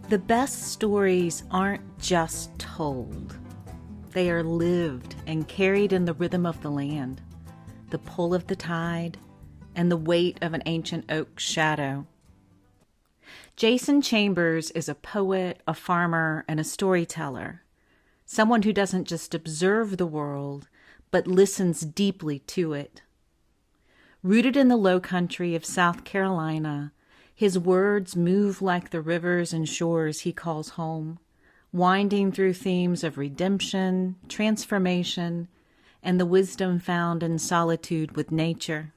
The best stories aren't just told. They are lived and carried in the rhythm of the land, the pull of the tide, and the weight of an ancient oak's shadow. Jason Chambers is a poet, a farmer, and a storyteller, someone who doesn't just observe the world, but listens deeply to it. Rooted in the Lowcountry of South Carolina, his words move like the rivers and shores he calls home, winding through themes of redemption, transformation, and the wisdom found in solitude with nature.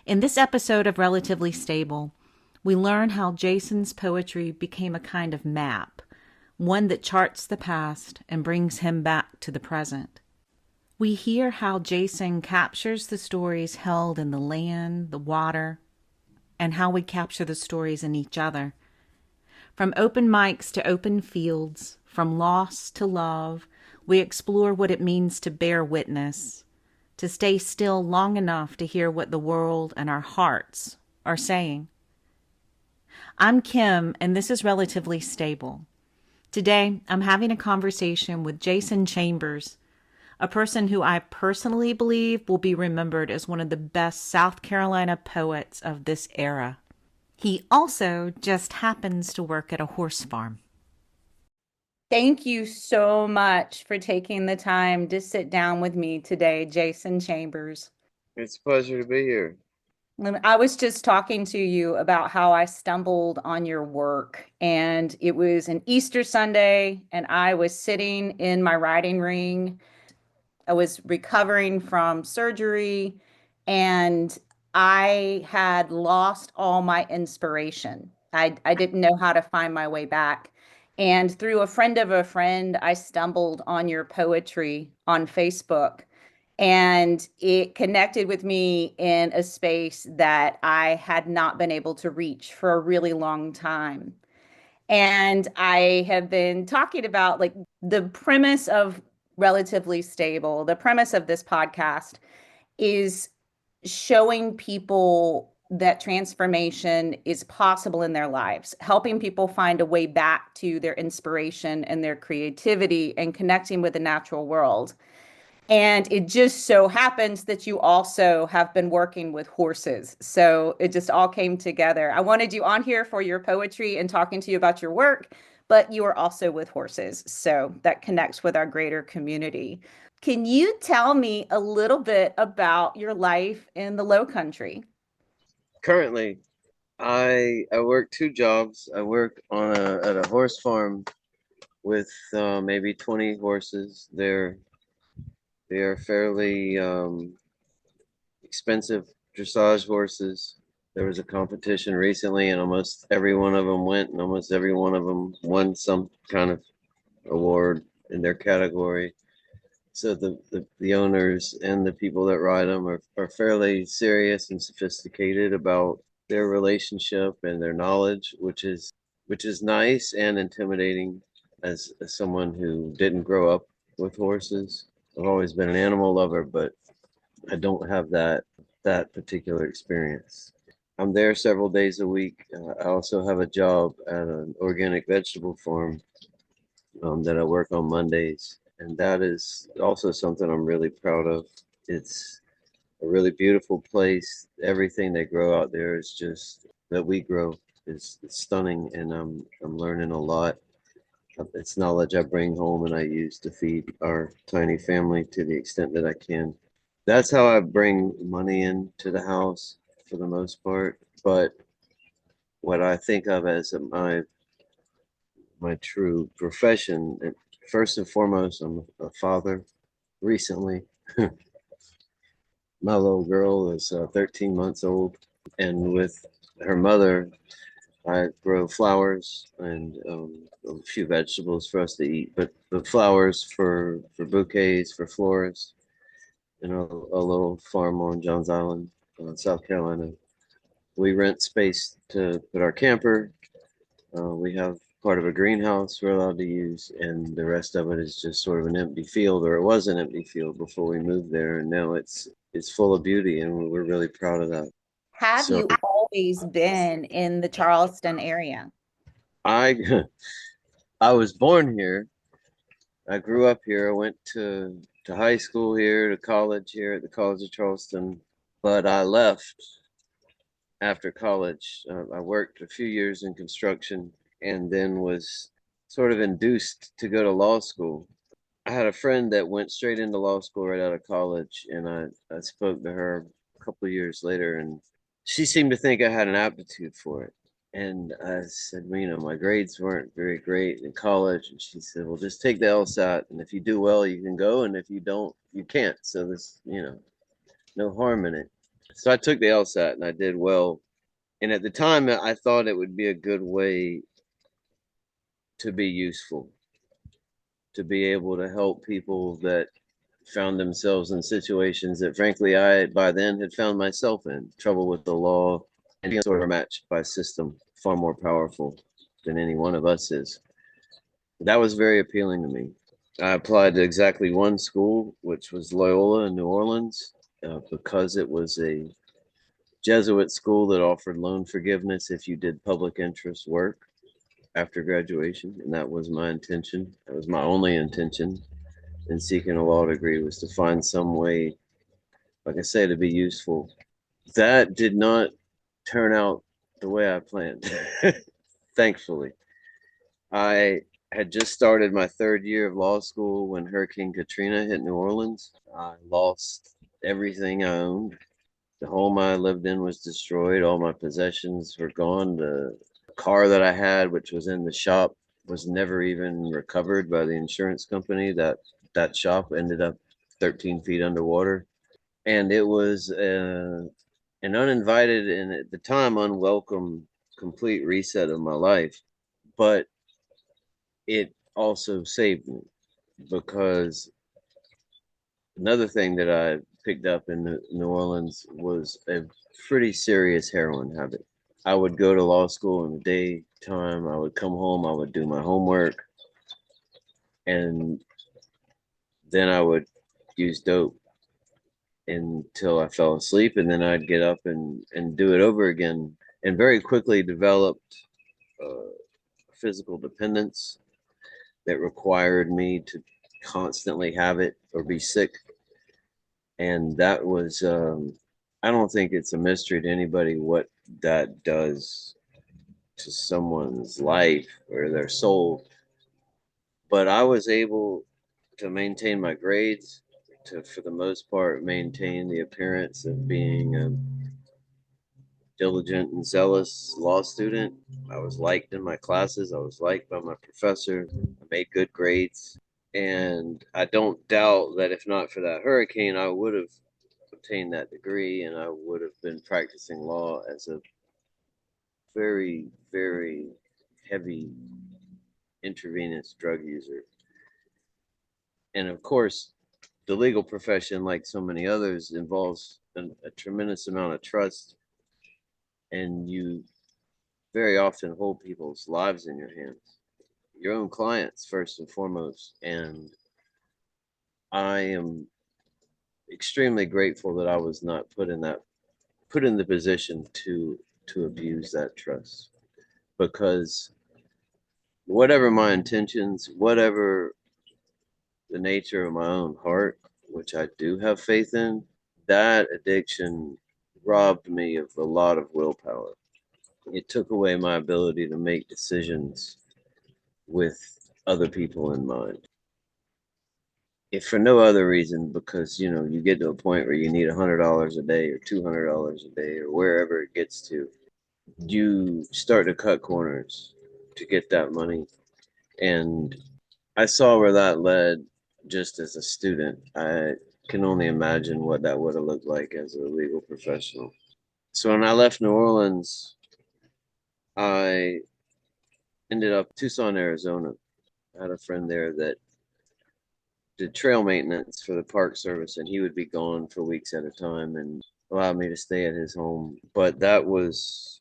In this episode of Relatively Stable, we learn how Jason's poetry became a kind of map, one that charts the past and brings him back to the present. We hear how Jason captures the stories held in the land, the water, and how we capture the stories in each other. From open mics to open fields, from loss to love, we explore what it means to bear witness, to stay still long enough to hear what the world and our hearts are saying. I'm Kim, and this is Relatively Stable. Today, I'm having a conversation with Jason Chambers, a person who I personally believe will be remembered as one of the best South Carolina poets of this era. He also just happens to work at a horse farm. Thank you so much for taking the time to sit down with me today, Jason Chambers. It's a pleasure to be here. I was just talking to you about how I stumbled on your work, and it was an Easter Sunday, and I was sitting in my riding ring. I was recovering from surgery, and I had lost all my inspiration. I didn't know how to find my way back. And through a friend of a friend, I stumbled on your poetry on Facebook, and it connected with me in a space that I had not been able to reach for a really long time. And I have been talking about like the premise of Relatively Stable. The premise of this podcast is showing people that transformation is possible in their lives, helping people find a way back to their inspiration and their creativity and connecting with the natural world. And it just so happens that you also have been working with horses. So it just all came together. I wanted you on here for your poetry and talking to you about your work, but you are also with horses. So that connects with our greater community. Can you tell me a little bit about your life in the Lowcountry? Currently, I work two jobs. I work at a horse farm with maybe 20 horses. They are fairly expensive dressage horses. There was a competition recently, and almost every one of them went, and almost every one of them won some kind of award in their category. So the owners and the people that ride them are fairly serious and sophisticated about their relationship and their knowledge, which is nice and intimidating as someone who didn't grow up with horses. I've always been an animal lover, but I don't have that particular experience. I'm there several days a week. I also have a job at an organic vegetable farm that I work on Mondays, and that is also something I'm really proud of. It's a really beautiful place. Everything they grow out there is just that we grow is stunning, and I'm learning a lot. It's knowledge I bring home and I use to feed our tiny family to the extent that I can. That's how I bring money into the house for the most part. But what I think of as my true profession, first and foremost, I'm a father. Recently, my little girl is 13 months old, and with her mother, I grow flowers and a few vegetables for us to eat. But the flowers for bouquets for florists in a little farm on Johns Island, South Carolina. We rent space to put our camper. We have part of a greenhouse we're allowed to use, and the rest of it is just sort of an empty field, or it was an empty field before we moved there, and now it's full of beauty, and we're really proud of that. Have So you always been in the Charleston area? I I was born here. I grew up here. I went to high school here, to college here at the College of Charleston, but I left after college. I worked a few years in construction and then was sort of induced to go to law school. I had a friend that went straight into law school right out of college, and I spoke to her a couple of years later, and she seemed to think I had an aptitude for it. And I said, well, my grades weren't very great in college. And she said, well, just take the LSAT. And if you do well, you can go. And if you don't, you can't. So no harm in it. So I took the LSAT and I did well. And at the time, I thought it would be a good way to be useful, to be able to help people that found themselves in situations that, frankly, I by then had found myself in trouble with the law and being sort of matched by a system far more powerful than any one of us is. That was very appealing to me. I applied to exactly one school, which was Loyola in New Orleans, because it was a Jesuit school that offered loan forgiveness if you did public interest work after graduation. And that was my intention. That was my only intention in seeking a law degree, was to find some way, like I say, to be useful. That did not turn out the way I planned, thankfully. I had just started my third year of law school when Hurricane Katrina hit New Orleans. I lost everything I owned. The home I lived in was destroyed. All my possessions were gone. The car that I had, which was in the shop, was never even recovered by the insurance company. That shop ended up 13 feet underwater. And it was an uninvited and at the time unwelcome complete reset of my life. But it also saved me, because another thing that I picked up in New Orleans was a pretty serious heroin habit. I would go to law school in the daytime. I would come home. I would do my homework, and then I would use dope until I fell asleep, and then I'd get up and do it over again, and very quickly developed uh, physical dependence that required me to constantly have it or be sick. And that was, I don't think it's a mystery to anybody what that does to someone's life or their soul. But I was able to maintain my grades, to, for the most part, maintain the appearance of being a diligent and zealous law student. I was liked in my classes. I was liked by my professor. I made good grades. And I don't doubt that if not for that hurricane, I would have obtained that degree and I would have been practicing law as a very, very heavy intravenous drug user. And of course, the legal profession, like so many others, involves a tremendous amount of trust, and you very often hold people's lives in your hands, your own clients first and foremost. And I am extremely grateful that I was not put in the position to abuse that trust, because whatever my intentions, whatever the nature of my own heart, which I do have faith in, that addiction robbed me of a lot of willpower. It took away my ability to make decisions with other people in mind. If for no other reason, because you get to a point where you need $100 a day or $200 a day or wherever it gets to, you start to cut corners to get that money. And I saw where that led just as a student. I can only imagine what that would have looked like as a legal professional. So when I left New Orleans, I ended up Tucson, Arizona. I had a friend there that did trail maintenance for the Park Service, and he would be gone for weeks at a time and allowed me to stay at his home. But that was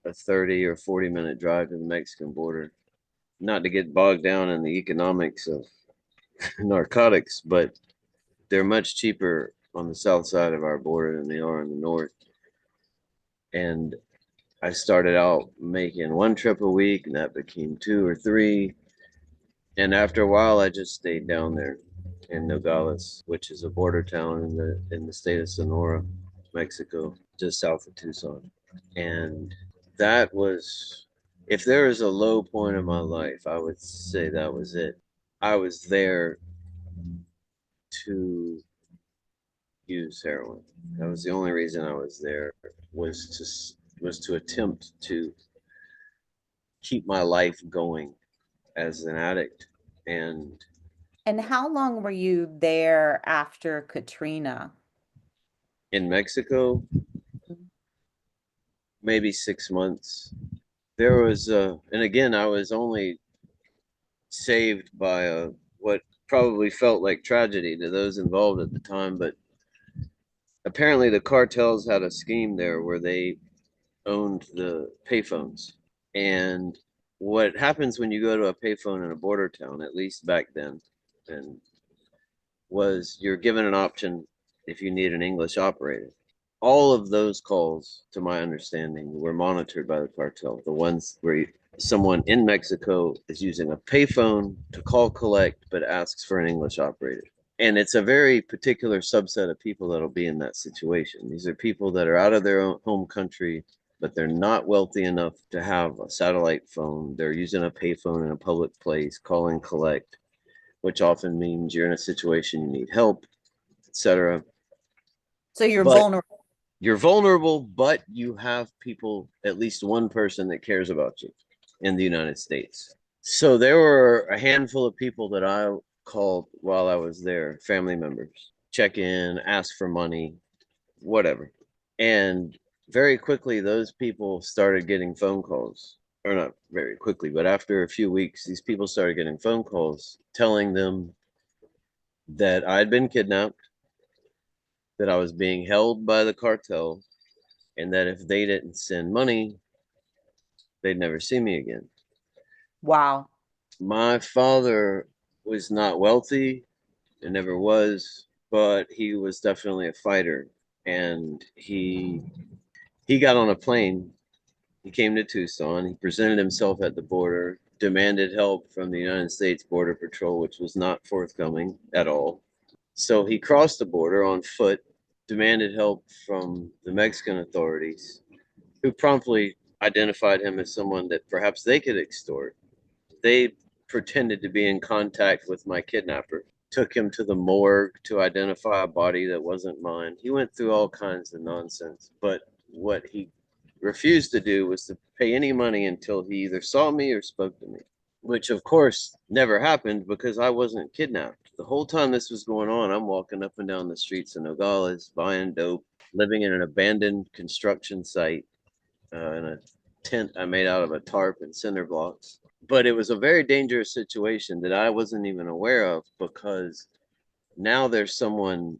a 30 or 40-minute drive to the Mexican border. Not to get bogged down in the economics of narcotics, but they're much cheaper on the south side of our border than they are in the north. And I started out making one trip a week, and that became two or three. And after a while, I just stayed down there in Nogales, which is a border town in the state of Sonora, Mexico, just south of Tucson. And that was, if there was a low point in my life, I would say that was it. I was there to use heroin. That was the only reason I was there, was to attempt to keep my life going as an addict. And And how long were you there after Katrina? in Mexico, maybe 6 months. There was and again, I was only saved by what probably felt like tragedy to those involved at the time, but apparently the cartels had a scheme there where they owned the payphones. And what happens when you go to a payphone in a border town, at least back then, and was you're given an option if you need an English operator. All of those calls, to my understanding, were monitored by the cartel. The ones where someone in Mexico is using a payphone to call collect, but asks for an English operator. And it's a very particular subset of people that'll be in that situation. These are people that are out of their own home country, but they're not wealthy enough to have a satellite phone. They're using a payphone in a public place, calling collect, which often means you're in a situation you need help, etc. So you're But vulnerable. you're vulnerable, but you have people, at least one person that cares about you in the United States. So there were a handful of people that I called while I was there, family members, check in, ask for money, whatever. And very quickly, those people started getting phone calls, or not very quickly, but after a few weeks, these people started getting phone calls telling them that I'd been kidnapped, that I was being held by the cartel, and that if they didn't send money, they'd never see me again. Wow. My father was not wealthy and never was, but he was definitely a fighter. And he got on a plane. He came to Tucson. He presented himself at the border, demanded help from the United States Border Patrol, which was not forthcoming at all. So he crossed the border on foot, demanded help from the Mexican authorities, who promptly identified him as someone that perhaps they could extort. They pretended to be in contact with my kidnapper, took him to the morgue to identify a body that wasn't mine. He went through all kinds of nonsense, but what he refused to do was to pay any money until he either saw me or spoke to me, which of course never happened because I wasn't kidnapped. The whole time this was going on, I'm walking up and down the streets of Nogales, buying dope, living in an abandoned construction site in a tent I made out of a tarp and cinder blocks. But it was a very dangerous situation that I wasn't even aware of because now there's someone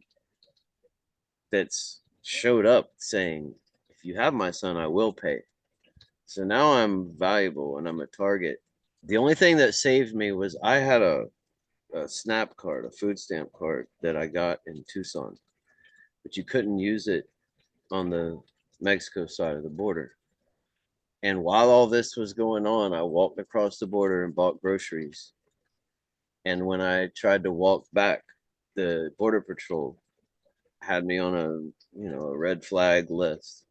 that's showed up saying, if you have my son, I will pay. So now I'm valuable and I'm a target. The only thing that saved me was I had a SNAP card, a food stamp card that I got in Tucson, but you couldn't use it on the Mexico side of the border. And while all this was going on, I walked across the border and bought groceries. And when I tried to walk back, the border patrol had me on a red flag list.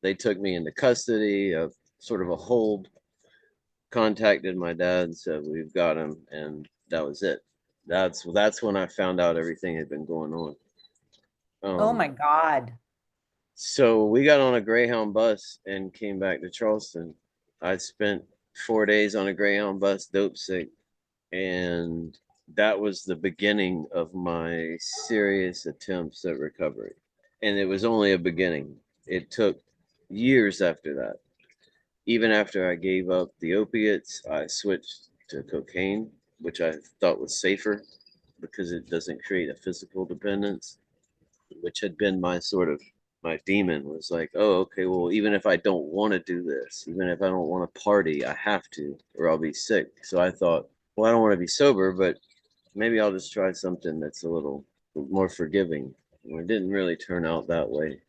They took me into custody, of sort of a hold, contacted my dad and said, "We've got him," and that was it. That's when I found out everything had been going on. Oh my Um, God. so we got on a Greyhound bus and came back to Charleston. I spent 4 days on a Greyhound bus, dope sick, and that was the beginning of my serious attempts at recovery. And it was only a beginning. It took years after that. Even after I gave up the opiates, I switched to cocaine, which I thought was safer because it doesn't create a physical dependence, which had been my sort of my demon was like, oh, okay, well, even if I don't want to do this, even if I don't want to party, I have to, or I'll be sick. So I thought, well, I don't want to be sober, but maybe I'll just try something that's a little more forgiving. And it didn't really turn out that way.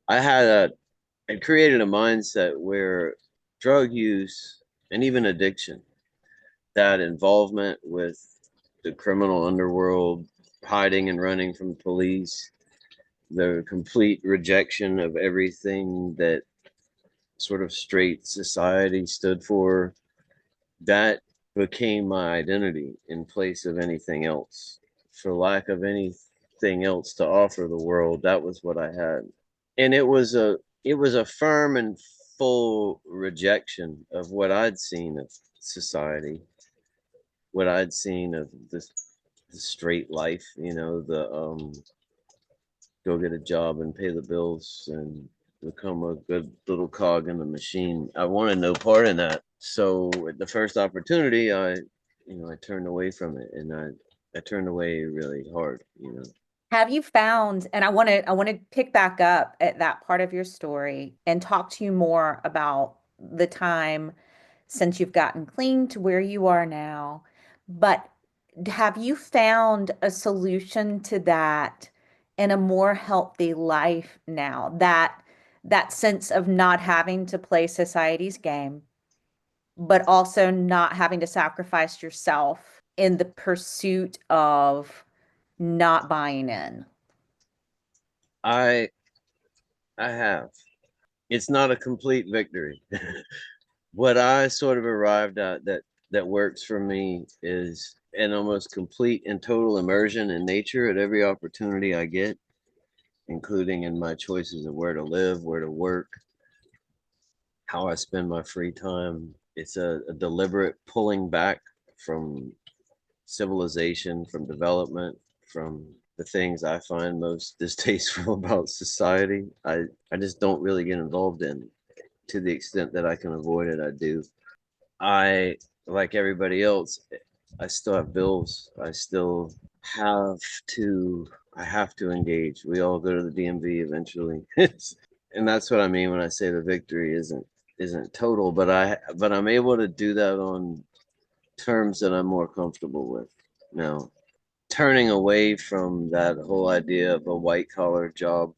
I had it created a mindset where drug use and even addiction, that involvement with the criminal underworld, hiding and running from police, the complete rejection of everything that sort of straight society stood for, that became my identity in place of anything else. For lack of anything else to offer the world, that was what I had. And it was a firm and full rejection of what I'd seen of society, what I'd seen of the straight life, the go get a job and pay the bills and become a good little cog in the machine. I wanted no part in that. So at the first opportunity, I turned away from it, and I turned away really hard. Have you found, and I want to pick back up at that part of your story and talk to you more about the time since you've gotten clean to where you are now. But have you found a solution to that in a more healthy life now? That sense of not having to play society's game, but also not having to sacrifice yourself in the pursuit of not buying in. I I have. It's not a complete victory. What I sort of arrived at that works for me is an almost complete and total immersion in nature at every opportunity I get, including in my choices of where to live, where to work, how I spend my free time. It's a deliberate pulling back from civilization, from development, from the things I find most distasteful about society. I just don't really get involved in, to the extent that I can avoid it. I do. I, like everybody else, I still have bills. Have to I have to engage. We all go to the DMV eventually. And that's what I mean when I say the victory isn't total, but I'm able to do that on terms that I'm more comfortable with. Now, turning away from that whole idea of a white collar job,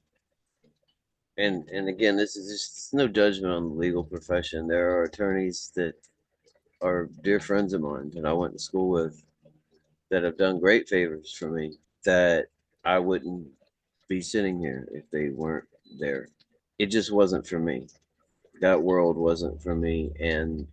and again, this is just no judgment on the legal profession. There are attorneys that are dear friends of mine that I went to school with that have done great favors for me, that I wouldn't be sitting here if they weren't there. It just wasn't for me. That world wasn't for me. And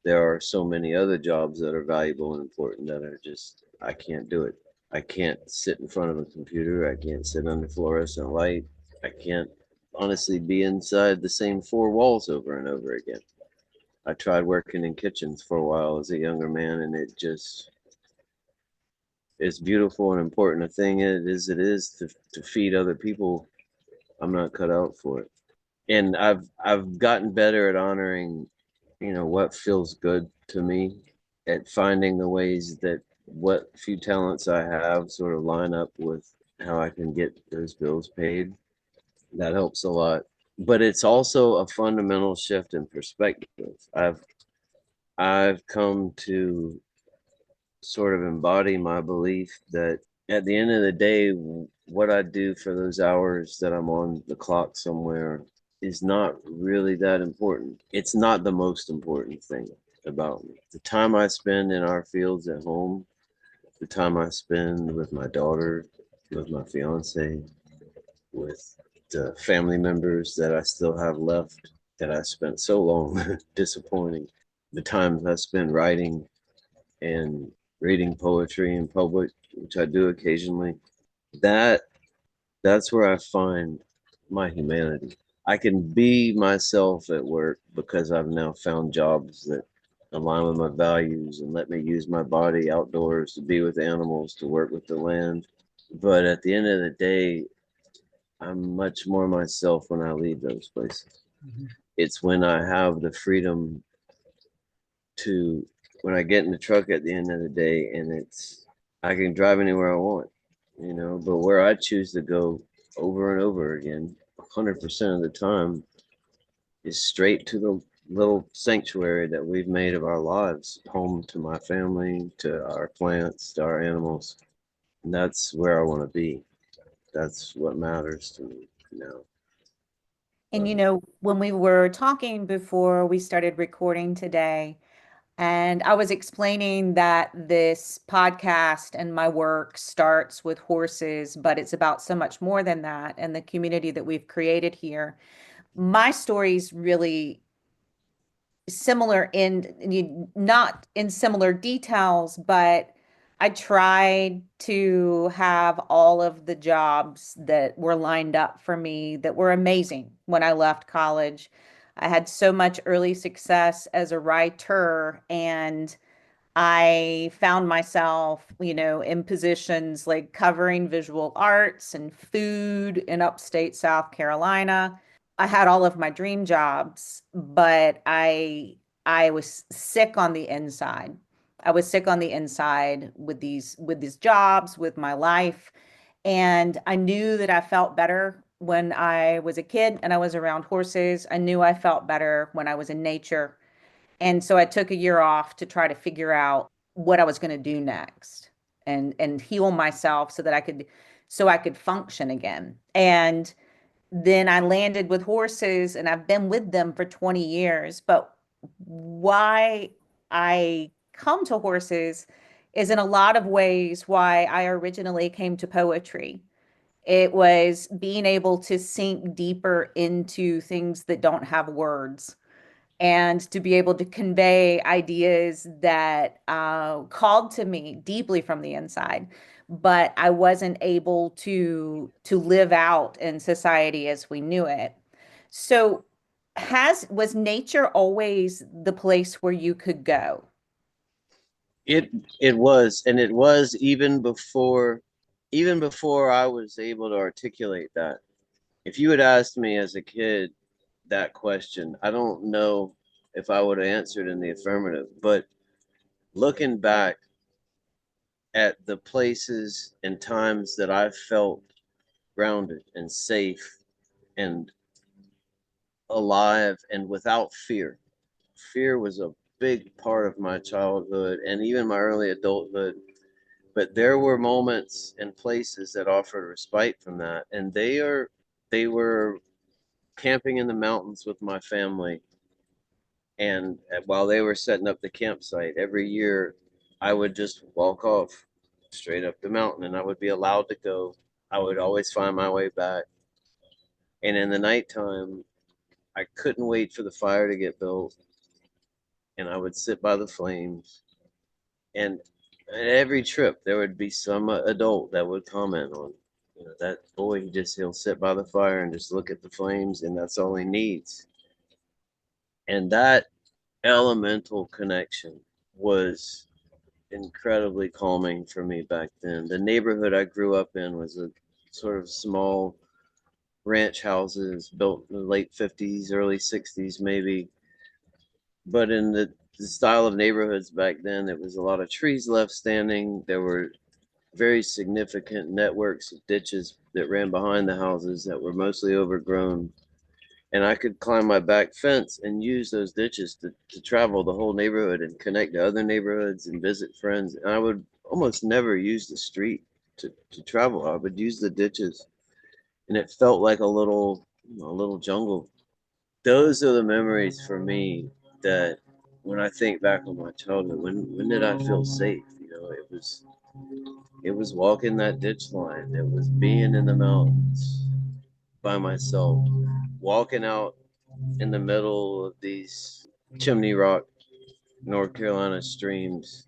there are so many other jobs that are valuable and important that are just, I can't do it. I can't sit in front of a computer. I can't sit under fluorescent light. I can't honestly be inside the same four walls over and over again. I tried working in kitchens for a while as a younger man, and it just, as beautiful and important a thing it is to feed other people. I'm not cut out for it. And I've gotten better at honoring, what feels good to me, at finding the ways that what few talents I have sort of line up with how I can get those bills paid. That helps a lot. But it's also a fundamental shift in perspective. I've come to sort of embody my belief that at the end of the day, what I do for those hours that I'm on the clock somewhere is not really that important. It's not the most important thing about me. The time I spend in our fields at home, the time I spend with my daughter, with my fiance, with the family members that I still have left that I spent so long disappointing, the times I spend writing and reading poetry in public, which I do occasionally, that that's where I find my humanity. I can be myself at work because I've now found jobs that align with my values and let me use my body outdoors to be with animals, to work with the land. But at the end of the day, I'm much more myself when I leave those places. Mhm. It's when I have the freedom to, when I get in the truck at the end of the day, and I can drive anywhere I want, but where I choose to go over and over again, 100% of the time, is straight to the little sanctuary that we've made of our lives, home to my family, to our plants, to our animals. And that's where I want to be. That's what matters to me now. And when we were talking before we started recording today, and I was explaining that this podcast and my work starts with horses, but it's about so much more than that and the community that we've created here. My story's really similar not in similar details, but I tried to have all of the jobs that were lined up for me that were amazing when I left college. I had so much early success as a writer, and I found myself, in positions like covering visual arts and food in upstate South Carolina. I had all of my dream jobs, but I was sick on the inside. I was sick on the inside with these jobs, with my life, and I knew that I felt better when I was a kid and I was around horses. I knew I felt better when I was in nature. And so I took a year off to try to figure out what I was going to do next and heal myself so I could function again. And then I landed with horses and I've been with them for 20 years. But why I come to horses is in a lot of ways why I originally came to poetry. It was being able to sink deeper into things that don't have words and to be able to convey ideas that called to me deeply from the inside, but I wasn't able to live out in society as we knew it. So, has was nature always the place where you could go? It it was, and it was even before I was able to articulate that. If you had asked me as a kid that question, I don't know if I would have answered in the affirmative. But looking back at the places and times that I felt grounded and safe and alive and without fear, fear was a big part of my childhood and even my early adulthood. But there were moments and places that offered respite from that, and they were camping in the mountains with my family. And while they were setting up the campsite, every year I would just walk off straight up the mountain and I would be allowed to go. I would always find my way back. And in the nighttime, I couldn't wait for the fire to get built. And I would sit by the flames. And at every trip, there would be some adult that would comment on, that boy, he'll sit by the fire and just look at the flames, and that's all he needs. And that elemental connection was incredibly calming for me back then. The neighborhood I grew up in was a sort of small ranch houses built in the late 50s, early 60s, maybe. But in the style of neighborhoods back then, there was a lot of trees left standing. There were very significant networks of ditches that ran behind the houses that were mostly overgrown. And I could climb my back fence and use those ditches to travel the whole neighborhood and connect to other neighborhoods and visit friends. And I would almost never use the street to travel. I would use the ditches, and it felt like a little jungle. Those are the memories for me that when I think back on my childhood, when did I feel safe? It was walking that ditch line. It was being in the mountains by myself, walking out in the middle of these Chimney Rock, North Carolina streams,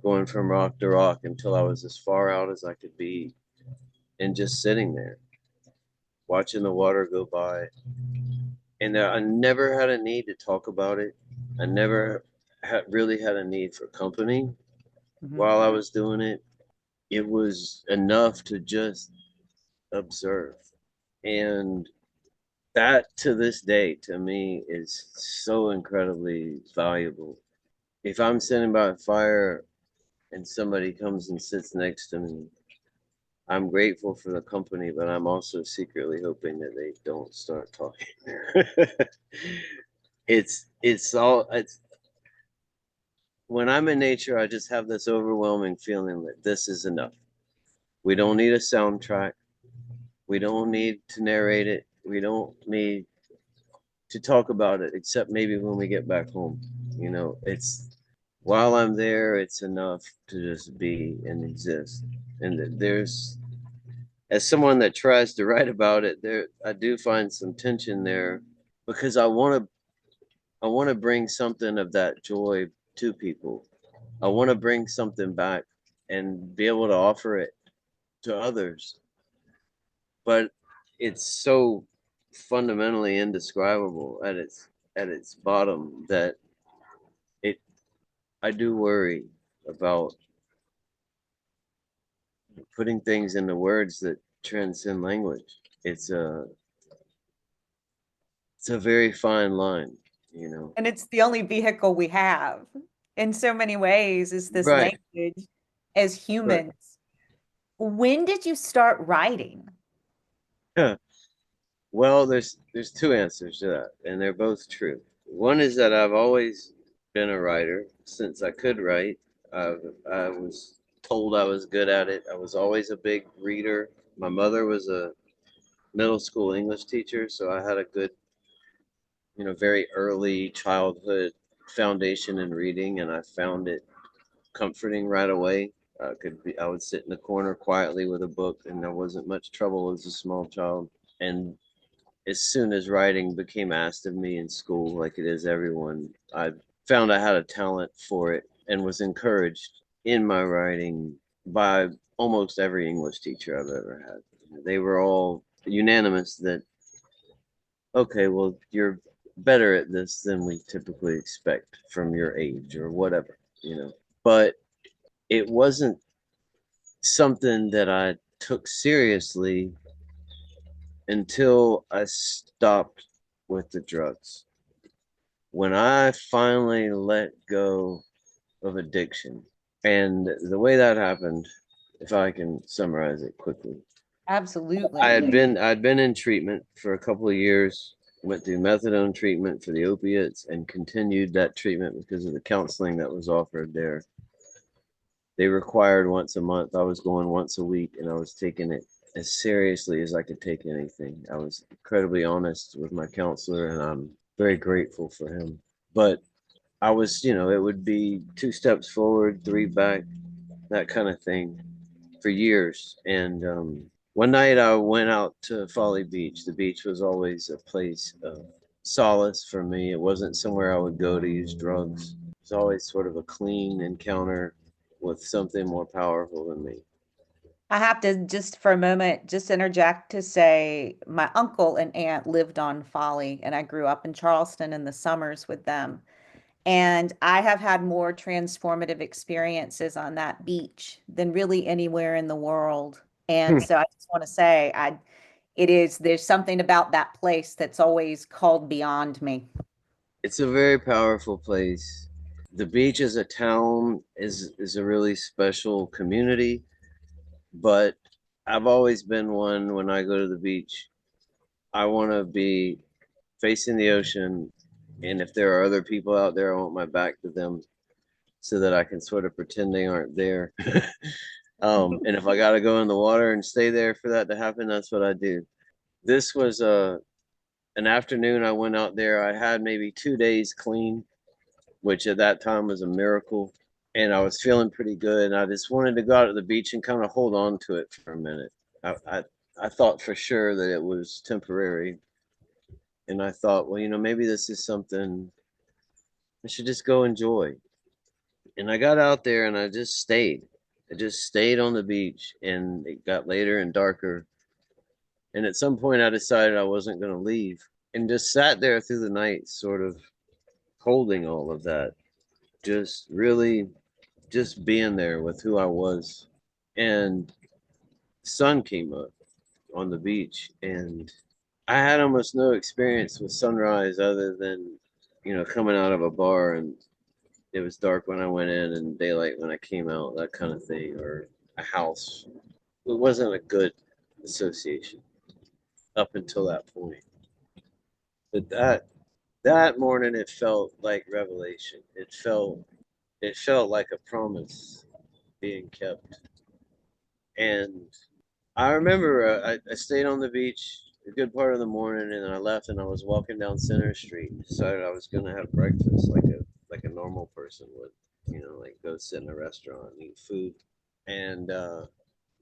going from rock to rock until I was as far out as I could be, and just sitting there, watching the water go by. And I never had a need to talk about it. I never really had a need for company Mhm. while I was doing it. It was enough to just observe. And that to this day, to me, is so incredibly valuable. If I'm sitting by a fire and somebody comes and sits next to me, I'm grateful for the company, but I'm also secretly hoping that they don't start talking. It's when I'm in nature, I just have this overwhelming feeling that this is enough. We don't need a soundtrack. We don't need to narrate it. We don't need to talk about it, except maybe when we get back home. It's while I'm there, it's enough to just be and exist. And there's, as someone that tries to write about it, there I do find some tension there because I want to bring something of that joy to people. I want to bring something back and be able to offer it to others. But it's so fundamentally indescribable at its bottom that it I do worry about putting things into words that transcend language. It's a very fine line, you know. And it's the only vehicle we have in so many ways is this Right. language as Right. humans. When did you start writing? Yeah. Well, there's two answers to that, and they're both true. One is that I've always been a writer since I could write. I was told I was good at it. I was always a big reader. My mother was a middle school English teacher, so I had a good, very early childhood foundation in reading, and I found it comforting right away. I would sit in the corner quietly with a book, and there wasn't much trouble as a small child. And as soon as writing became asked of me in school, like it is everyone, I found I had a talent for it and was encouraged in my writing by almost every English teacher I've ever had. They were all unanimous that, okay, well, you're better at this than we typically expect from your age or whatever. But it wasn't something that I took seriously until I stopped with the drugs. When I finally let go of addiction, and the way that happened, if I can summarize it quickly, Absolutely. I'd been in treatment for a couple of years, went through methadone treatment for the opiates, and continued that treatment because of the counseling that was offered there. They required once a month. I was going once a week, and I was taking it as seriously as I could take anything. I was incredibly honest with my counselor, and I'm very grateful for him. But I was, it would be two steps forward, three back, that kind of thing for years. And one night I went out to Folly Beach. The beach was always a place of solace for me. It wasn't somewhere I would go to use drugs. It was always sort of a clean encounter with something more powerful than me. I have to just for a moment just interject to say my uncle and aunt lived on Folly, and I grew up in Charleston in the summers with them. And I have had more transformative experiences on that beach than really anywhere in the world. And so I just want to say there's something about that place that's always called beyond me. It's a very powerful place. The beach as a town is a really special community, but I've always been one when I go to the beach, I want to be facing the ocean, and if there are other people out there, I want my back to them so that I can sort of pretend they aren't there. And if I got to go in the water and stay there for that to happen, that's what I do. This was an afternoon I went out there. I had maybe 2 days clean, which at that time was a miracle. And I was feeling pretty good. And I just wanted to go out to the beach and kind of hold on to it for a minute. I thought for sure that it was temporary. And I thought, well, maybe this is something I should just go enjoy. And I got out there and I just stayed. I just stayed on the beach, and it got later and darker. And at some point, I decided I wasn't going to leave and just sat there through the night, sort of holding all of that, just really just being there with who I was. And sun came up on the beach, and I had almost no experience with sunrise other than, coming out of a bar and it was dark when I went in and daylight when I came out, that kind of thing, or a house. It wasn't a good association up until that point. But that morning it felt like revelation. It felt like a promise being kept. And I remember I stayed on the beach a good part of the morning, and then I left, and I was walking down Center Street and decided I was going to have breakfast like a normal person would, like go sit in a restaurant and eat food. And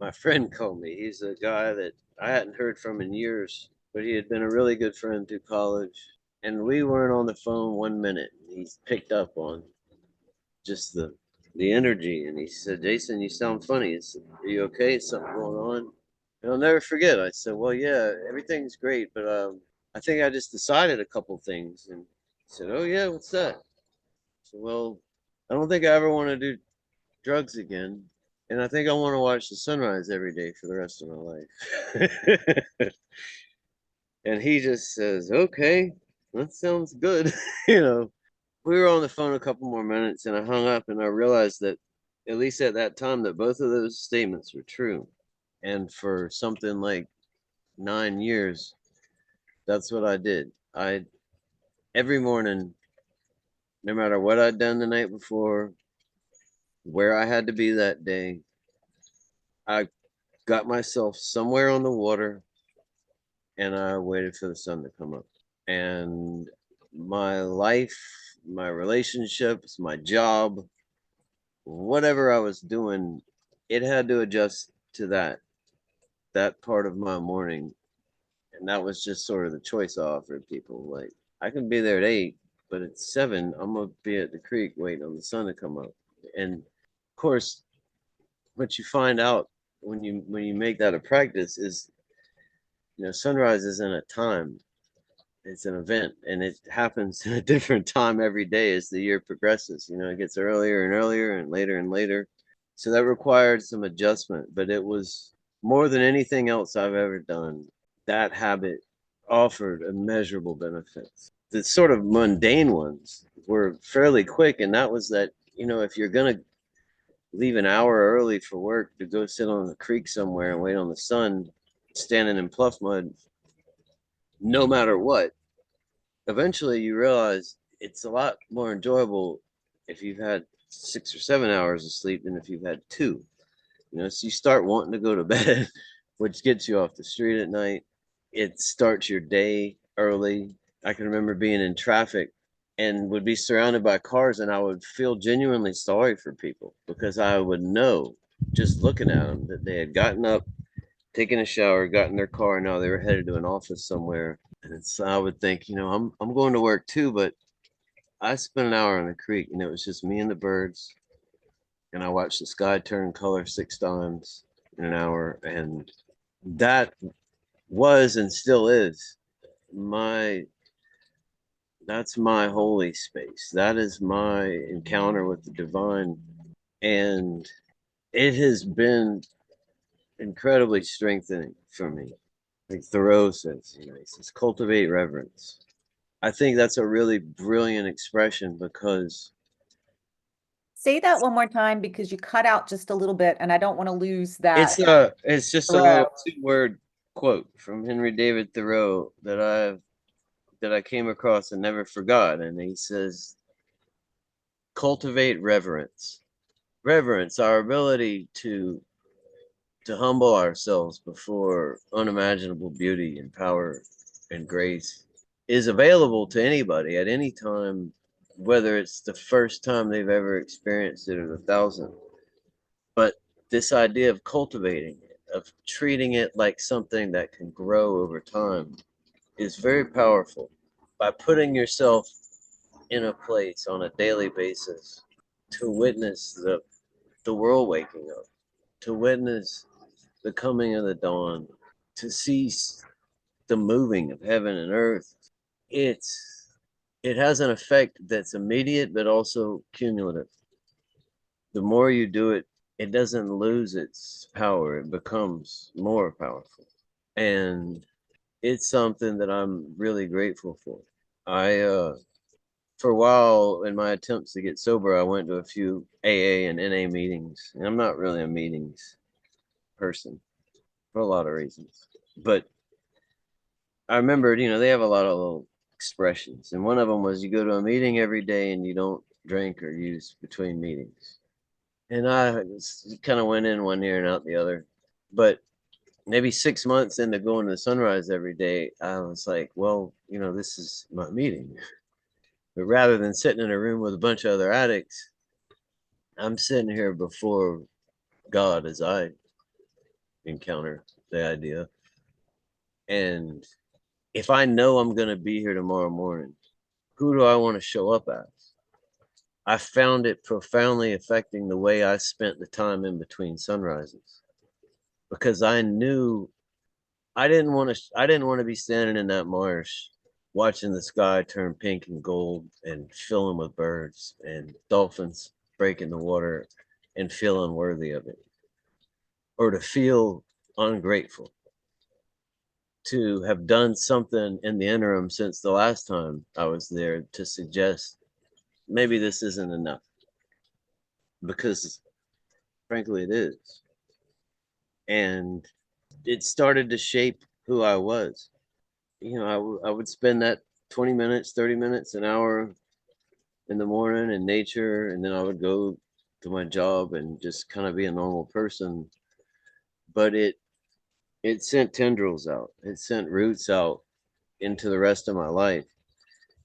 my friend called me. He's a guy that I hadn't heard from in years, but he had been a really good friend through college. And we weren't on the phone 1 minute. He picked up on just the energy, and he said, "Jason, you sound funny. Are you okay? Is something going on?" And I'll never forget. I said, "Well, yeah, everything's great, but I think I just decided a couple things." And he said, "Oh yeah, what's that?" I said, "Well, I don't think I ever want to do drugs again, and I think I want to watch the sunrise every day for the rest of my life." And he just says, "Okay, that sounds good." you know. We were on the phone a couple more minutes, and I hung up, and I realized that, at least at that time, that both of those statements were true. And for something like 9 years, that's what I did. I Every morning, no matter what I'd done the night before, where I had to be that day, I got myself somewhere on the water, and I waited for the sun to come up. And my life, my relationships, my job, whatever I was doing, it had to adjust to that part of my morning. And that was just sort of the choice I offered people. Like, I can be there at 8, but at 7, I'm gonna be at the creek waiting on the sun to come up. And of course, what you find out when you make that a practice is, sunrise isn't a time, it's an event, and it happens in a different time every day as the year progresses. It gets earlier and earlier and later and later. So that required some adjustment, but it was more than anything else I've ever done. That habit offered immeasurable benefits. The sort of mundane ones were fairly quick, and that was that, if you're going to leave an hour early for work to go sit on the creek somewhere and wait on the sun, standing in pluff mud, no matter what, eventually you realize it's a lot more enjoyable if you've had 6 or 7 hours of sleep than if you've had two. So you start wanting to go to bed, which gets you off the street at night. It starts your day early. I can remember being in traffic and would be surrounded by cars, and I would feel genuinely sorry for people because I would know, just looking at them, that they had gotten up, taken a shower, got in their car, and now they were headed to an office somewhere. And so I would think, I'm going to work too, but I spent an hour on the creek, and it was just me and the birds, and I watched the sky turn color 6 times in an hour, and that was and still is my that's my holy space. That is my encounter with the divine, and it has been incredibly strengthening for me. Like Thoreau says, he says, cultivate reverence. I think that's a really brilliant expression because Say that one more time because you cut out just a little bit and I don't want to lose that it's just a throw. little 2-word quote from Henry David Thoreau that I came across and never forgot. And he says, cultivate reverence. Reverence, our ability to humble ourselves before unimaginable beauty and power and grace, is available to anybody at any time, whether it's the first time they've ever experienced it or the thousandth. But this idea of cultivating it, of treating it like something that can grow over time, is very powerful. By putting yourself in a place on a daily basis to witness the world waking up, to witness the coming of the dawn, to see the moving of heaven and earth, it has an effect that's immediate but also cumulative. The more you do it, it doesn't lose its power, it becomes more powerful. And it's something that I'm really grateful for. I for a while in my attempts to get sober, I went to a few AA and NA meetings. And I'm not really a meetings person for a lot of reasons. But I remembered, they have a lot of little expressions. And one of them was, you go to a meeting every day and you don't drink or use between meetings. And I kind of went in one ear and out the other. But maybe 6 months into going to sunrise every day, I was like, well, this is my meeting. But rather than sitting in a room with a bunch of other addicts, I'm sitting here before God as I encounter the idea. And if I know I'm going to be here tomorrow morning, who do I want to show up as? I found it profoundly affecting the way I spent the time in between sunrises, because I knew I didn't want to be standing in that marsh watching the sky turn pink and gold and filling with birds and dolphins breaking the water and feel unworthy of it, or to feel ungrateful, to have done something in the interim since the last time I was there to suggest maybe this isn't enough, because frankly it is. And it started to shape who I was. I would spend that 20 minutes, 30 minutes, an hour in the morning in nature, and then I would go to my job and just kind of be a normal person. But it sent tendrils out. It sent roots out into the rest of my life.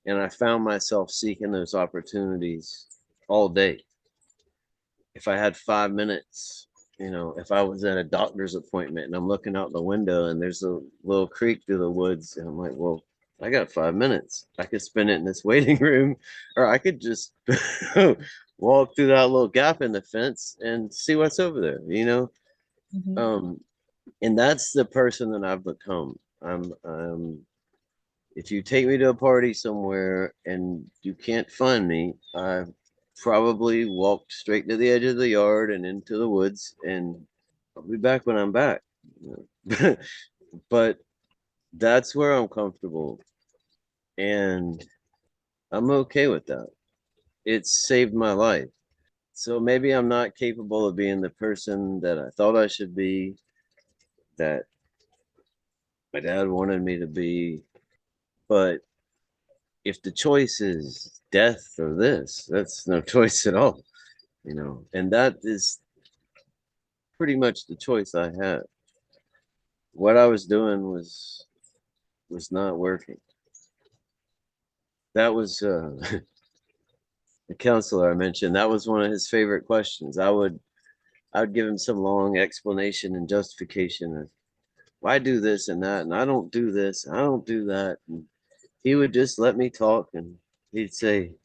And I found myself seeking those opportunities all day. If I had 5 minutes, if I was at a doctor's appointment and I'm looking out the window and there's a little creek through the woods, and I'm like, well, I got 5 minutes. I could spend it in this waiting room, or I could just walk through that little gap in the fence and see what's over there. Mhm. Um, and that's the person that I've become. If you take me to a party somewhere and you can't find me, I probably walked straight to the edge of the yard and into the woods, and I'll be back when I'm back. But that's where I'm comfortable, and I'm okay with that. It's saved my life. So maybe I'm not capable of being the person that I thought I should be, that my dad wanted me to be. But if the choice is death or this, that's no choice at all. And that is pretty much the choice I had. What I was doing was not working. That was the counselor I mentioned. That was one of his favorite questions. I would give him some long explanation and justification of why I do this and that, and I don't do this, and I don't do that. And he would just let me talk, and he'd say,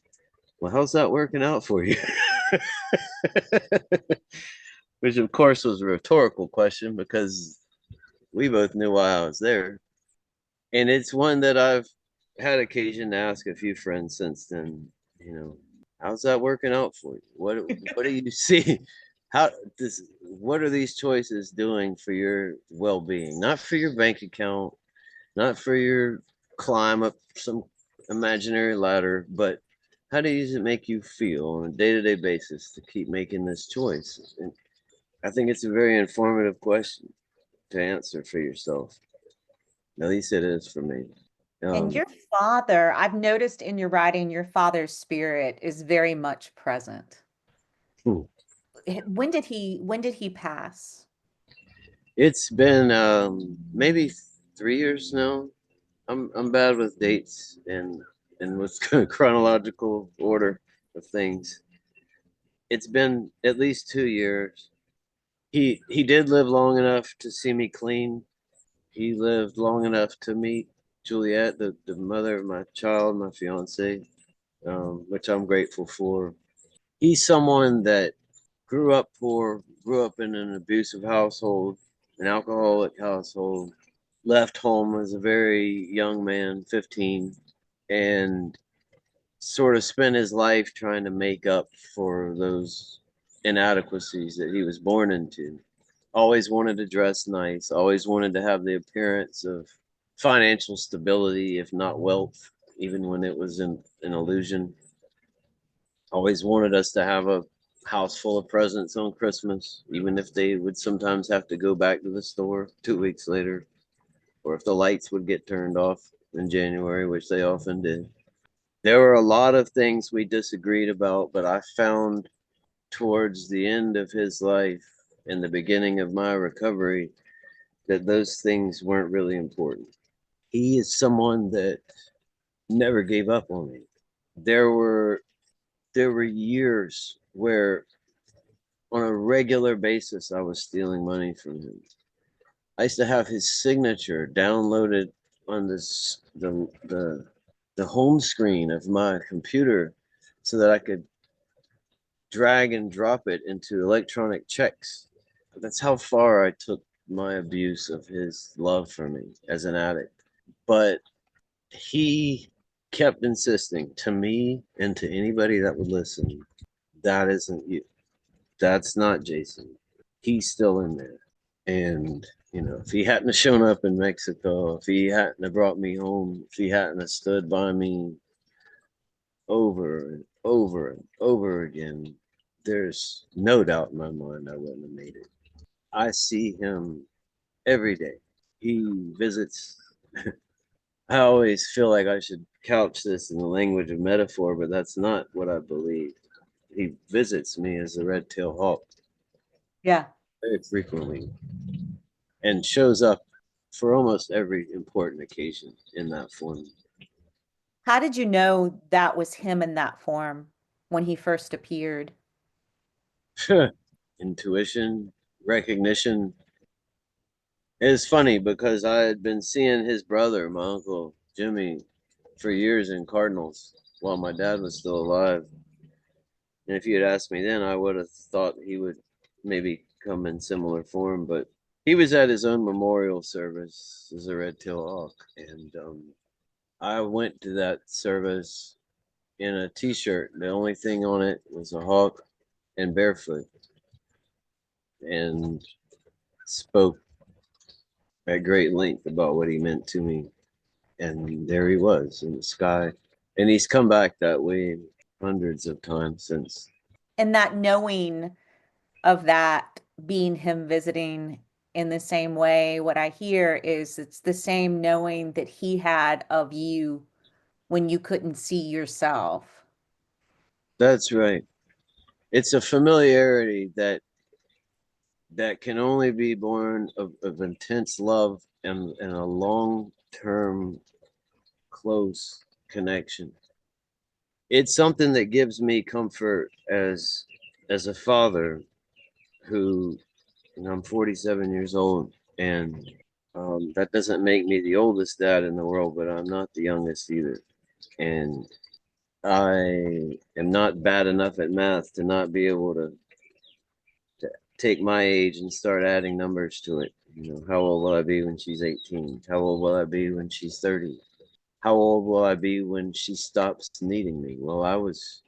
well, how's that working out for you? Which of course was a rhetorical question, because we both knew why I was there. And it's one that I've had occasion to ask a few friends since then. You know, how's that working out for you? What do you see? What are these choices doing for your well-being? Not for your bank account, not for your climb up some imaginary ladder, but how does it make you feel on a day-to-day basis to keep making this choice? And I think it's a very informative question to answer for yourself. At least it is for me. And Um, your father, I've noticed in your writing, your father's spirit is very much present. hmm. When did he pass? It's been maybe 3 years now. I'm bad with dates and with chronological order of things. It's been at least 2 years. He did live long enough to see me clean. He lived long enough to meet Juliet, the mother of my child, my fiance, which I'm grateful for. He's someone that grew up poor, grew up in an abusive household, an alcoholic household, left home as a very young man, 15, and sort of spent his life trying to make up for those inadequacies that he was born into. Always wanted to dress nice, always wanted to have the appearance of financial stability, if not wealth, even when it was an illusion. Always wanted us to have a house full of presents on Christmas, even if they would sometimes have to go back to the store 2 weeks later, or if the lights would get turned off in January, which they often did. There were a lot of things we disagreed about, but I found towards the end of his life and the beginning of my recovery that those things weren't really important. He is someone that never gave up on me. There were years where on a regular basis I was stealing money from him. I used to have his signature downloaded on the home screen of my computer so that I could drag and drop it into electronic checks. That's how far I took my abuse of his love for me as an addict. But he kept insisting to me and to anybody that would listen, that isn't you. That's not Jason. He's still in there. And, you know, if he hadn't have shown up in Mexico, if he hadn't have brought me home, if he hadn't have stood by me over and over and over again, there's no doubt in my mind I wouldn't have made it. I see him every day. He visits. I always feel like I should couch this in the language of metaphor, but that's not what I believe. He visits me as a red-tailed hawk Yeah. very frequently and shows up for almost every important occasion in that form. How did you know that was him in that form when he first appeared? Intuition, recognition. It's funny because I had been seeing his brother, my uncle Jimmy, for years in Cardinals while my dad was still alive. And if you had asked me then, I would have thought he would maybe come in similar form. But he was at his own memorial service as a red-tailed hawk. And I went to that service in a t-shirt. The only thing on it was a hawk and barefoot, and spoke at great length about what he meant to me. And there he was in the sky. And he's come back that way hundreds of times since. And that knowing of that being him visiting in the same way, what I hear is it's the same knowing that he had of you when you couldn't see yourself. That's right. It's a familiarity that can only be born of intense love and a long-term close connection. It's something that gives me comfort as a father who, you know, I'm 47 years old, and that doesn't make me the oldest dad in the world, but I'm not the youngest either. And I am not bad enough at math to not be able to take my age and start adding numbers to it. You know, how old will I be when she's 18? How old will I be when she's 30? How old will I be when she stops needing me? Well, I was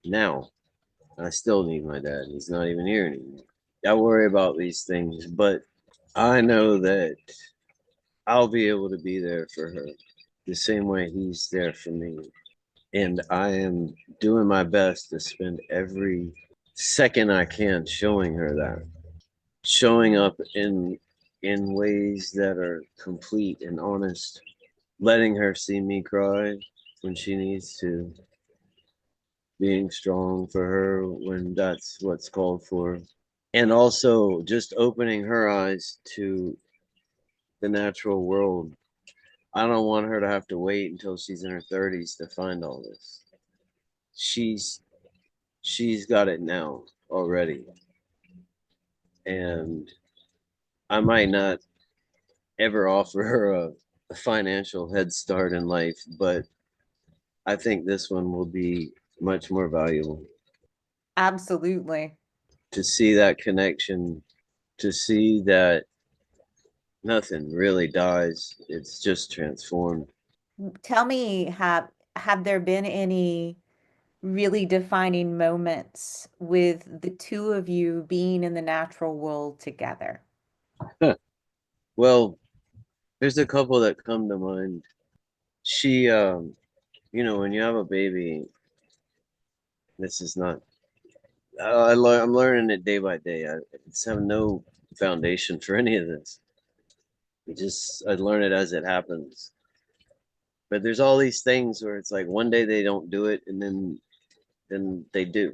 now. I still need my dad. He's not even here anymore. I worry about these things, but I know that I'll be able to be there for her the same way he's there for me. And I am doing my best to spend every second I can showing her that, showing up in ways that are complete and honest, letting her see me cry when she needs to, being strong for her when that's what's called for, and also just opening her eyes to the natural world. I don't want her to have to wait until she's in her 30s to find all this. She's she's got it now already. And I might not ever offer her a financial head start in life, but I think this one will be much more valuable. Absolutely. To see that connection, to see that nothing really dies, it's just transformed. Tell me, have there been any really defining moments with the two of you being in the natural world together? Well, there's a couple that come to mind. She, you know, when you have a baby, this is not, I'm learning it day by day. I just have no foundation for any of this. I learn it as it happens. But there's all these things where it's like one day they don't do it, and then they do.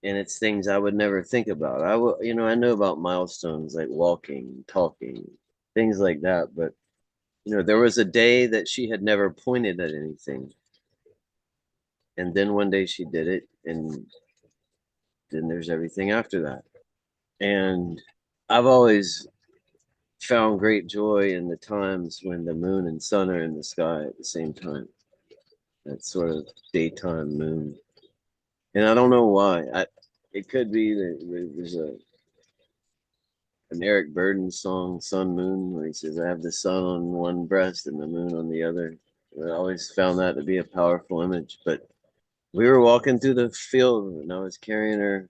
and it's things I would never think about. I will, I know about milestones like walking, talking, things like that, but there was a day that she had never pointed at anything, and then one day she did it, and then there's everything after that. And I've always found great joy in the times when the moon and sun are in the sky at the same time. That sort of daytime moon, and I don't know why. It could be that there's an Eric Burden song, Sun Moon, where he says, I have the sun on one breast and the moon on the other. I always found that to be a powerful image. But we were walking through the field and I was carrying her,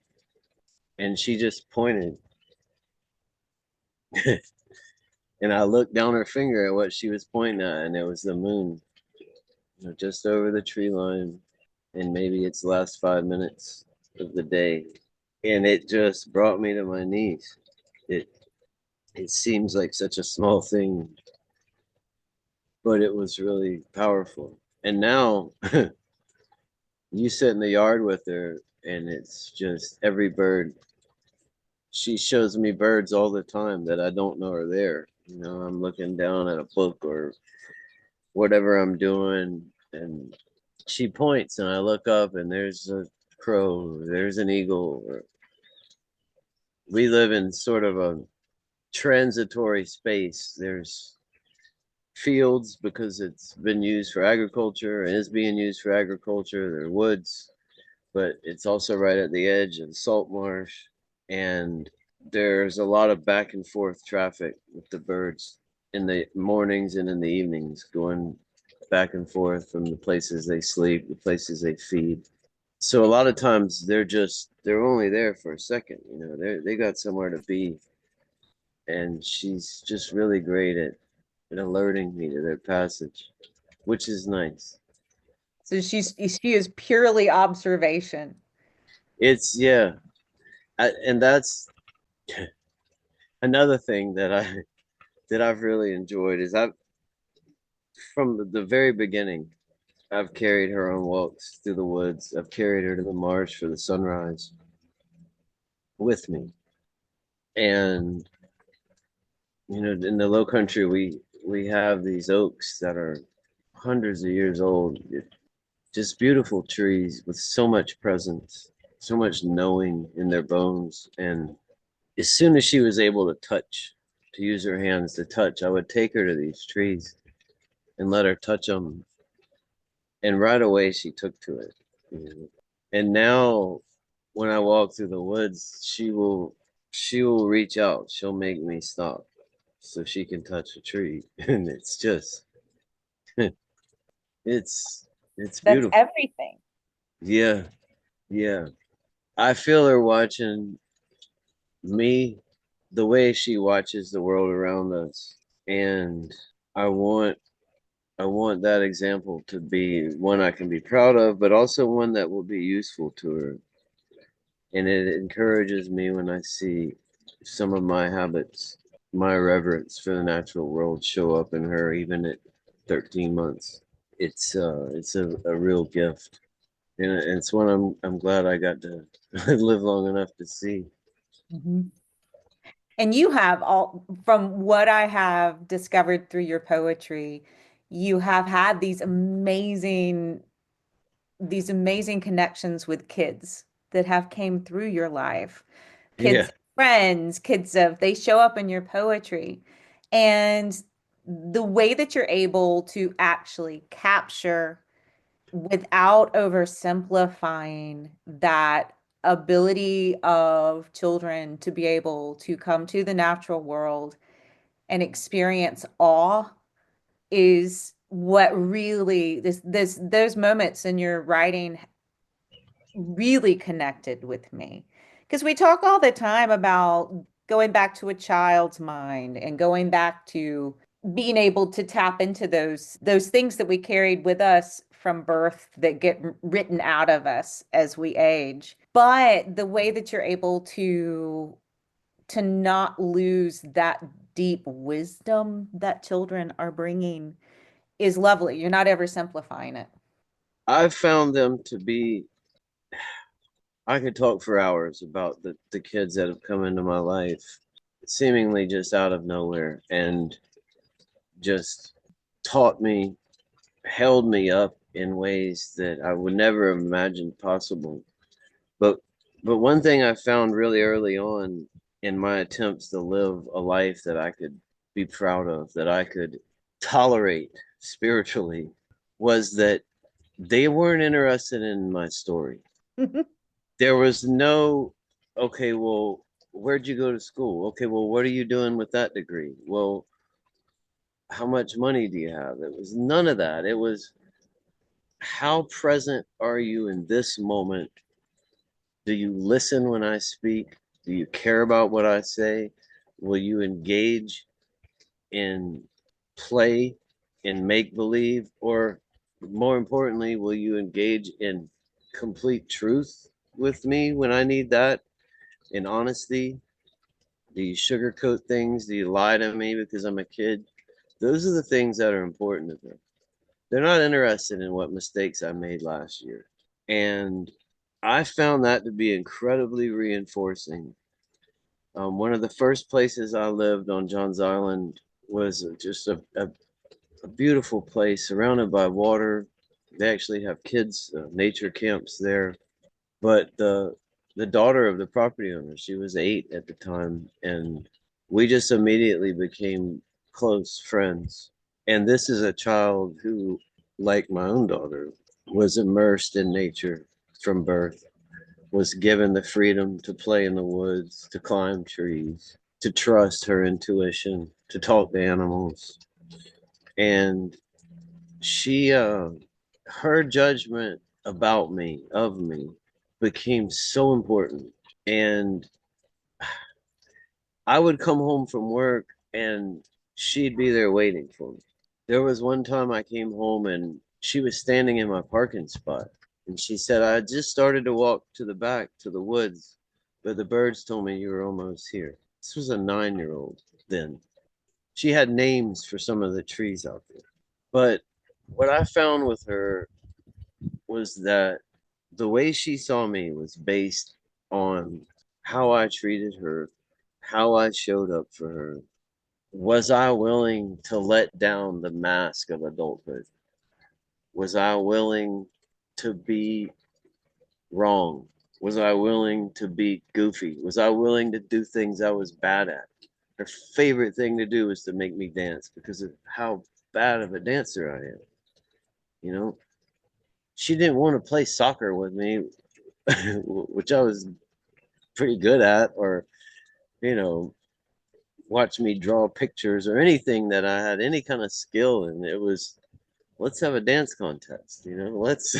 and she just pointed. And I looked down her finger at what she was pointing at, and it was the moon, just over the tree line. And maybe it's the last 5 minutes of the day. And it just brought me to my knees. It it seems like such a small thing, but it was really powerful. And now you sit in the yard with her, and it's just every bird. She shows me birds all the time that I don't know are there. I'm looking down at a book or whatever I'm doing, and she points, and I look up, and there's a crow, there's an eagle. We live in sort of a transitory space. There's fields because it's been used for agriculture and is being used for agriculture. There are woods, but it's also right at the edge of the salt marsh. And there's a lot of back and forth traffic with the birds in the mornings and in the evenings, going back and forth from the places they sleep, the places they feed. So a lot of times they're only there for a second, they got somewhere to be. And she's just really great at alerting me to their passage, which is nice. So she is purely observation. It's yeah, and that's another thing that I've really enjoyed is I've from the very beginning I've carried her on walks through the woods. I've carried her to the marsh for the sunrise with me, and in the low country we have these oaks that are hundreds of years old, just beautiful trees with so much presence, so much knowing in their bones. And as soon as she was able to use her hands to touch, I would take her to these trees and let her touch them. And right away she took to it. And now when I walk through the woods, she will reach out. She'll make me stop so she can touch a tree. And it's just it's it's That's beautiful. everything. Yeah, yeah. I feel her watching me the way she watches the world around us. And I want I want that example to be one I can be proud of, but also one that will be useful to her. And it encourages me when I see some of my habits, my reverence for the natural world show up in her even at 13 months. It's a real gift. And it's one I'm glad I got to live long enough to see. Mhm. And you have all, from what I have discovered through your poetry, you have had these amazing connections with kids that have came through your life. Yeah. Kids, friends, kids of, they show up in your poetry. And the way that you're able to actually capture without oversimplifying that ability of children to be able to come to the natural world and experience awe is what really this those moments in your writing really connected with me. Because we talk all the time about going back to a child's mind and going back to being able to tap into those things that we carried with us from birth that get written out of us as we age. But the way that you're able to not lose that deep wisdom that children are bringing is lovely. You're not ever simplifying it. I've found them to be I could talk for hours about the kids that have come into my life seemingly just out of nowhere and just taught me, held me up in ways that I would never have imagined possible. But but one thing I found really early on in my attempts to live a life that I could be proud of, that I could tolerate spiritually, was that they weren't interested in my story. There was no, okay, well, where'd you go to school? Okay, well, what are you doing with that degree? Well, how much money do you have? It was none of that. It was, how present are you in this moment? Do you listen when I speak? Do you care about what I say? Will you engage in play, in make believe, or more importantly, will you engage in complete truth with me when I need that? In honesty? Do you sugarcoat things? Do you lie to me because I'm a kid? Those are the things that are important to them. They're not interested in what mistakes I made last year. And I found that to be incredibly reinforcing. One of the first places I lived on Johns Island was just a beautiful place surrounded by water. They actually have kids' nature camps there. But the daughter of the property owner, she was 8 at the time, and we just immediately became close friends. And this is a child who, like my own daughter, was immersed in nature from birth, was given the freedom to play in the woods, to climb trees, to trust her intuition, to talk to animals. And she, her judgment about me, of me, became so important. And I would come home from work and she'd be there waiting for me. There was one time I came home and she was standing in my parking spot and she said, I just started to walk to the back to the woods, but the birds told me you were almost here. This was a 9-year old then. She had names for some of the trees out there. But what I found with her was that the way she saw me was based on how I treated her, how I showed up for her. Was I willing to let down the mask of adulthood? Was I willing to be wrong? Was I willing to be goofy? Was I willing to do things I was bad at? Her favorite thing to do was to make me dance because of how bad of a dancer I am. You know, she didn't want to play soccer with me, which I was pretty good at, or, you know, watch me draw pictures or anything that I had any kind of skill in. It was, let's have a dance contest, you know, let's.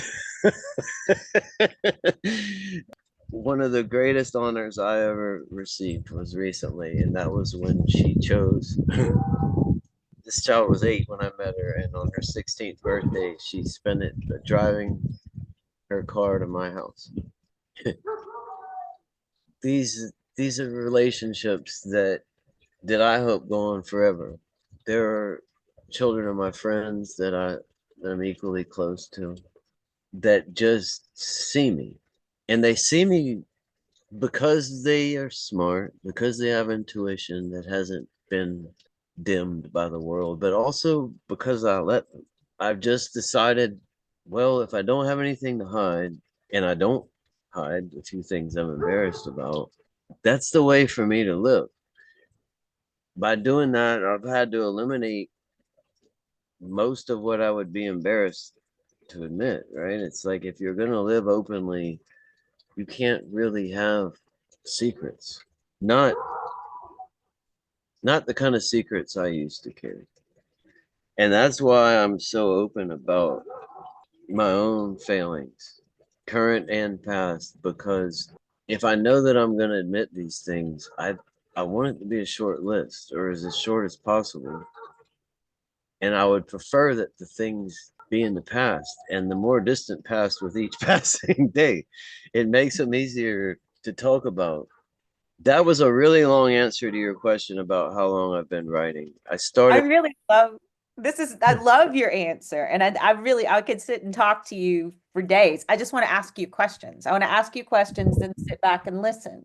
One of the greatest honors I ever received was recently, and that was when she chose. This child was 8 when I met her, and on her 16th birthday, she spent it driving her car to my house. These are relationships that I hope go on forever. There are children of my friends that I'm equally close to that just see me, and they see me because they are smart, because they have intuition that hasn't been dimmed by the world, but also because I let them. I've just decided, well, if I don't have anything to hide, and I don't hide a few things I'm embarrassed about, that's the way for me to live. By doing that, I've had to eliminate most of what I would be embarrassed to admit, right? It's like if you're going to live openly, you can't really have secrets. Not not the kind of secrets I used to carry. And that's why I'm so open about my own failings, current and past, because if I know that I'm going to admit these things, I want it to be a short list or as short as possible. And I would prefer that the things be in the past and the more distant past with each passing day. It makes them easier to talk about. That was a really long answer to your question about how long I've been writing. I I started really love. I love your answer. And I really, I could sit and talk to you for days. I just want to ask you questions. I want to ask you questions, then sit back and listen.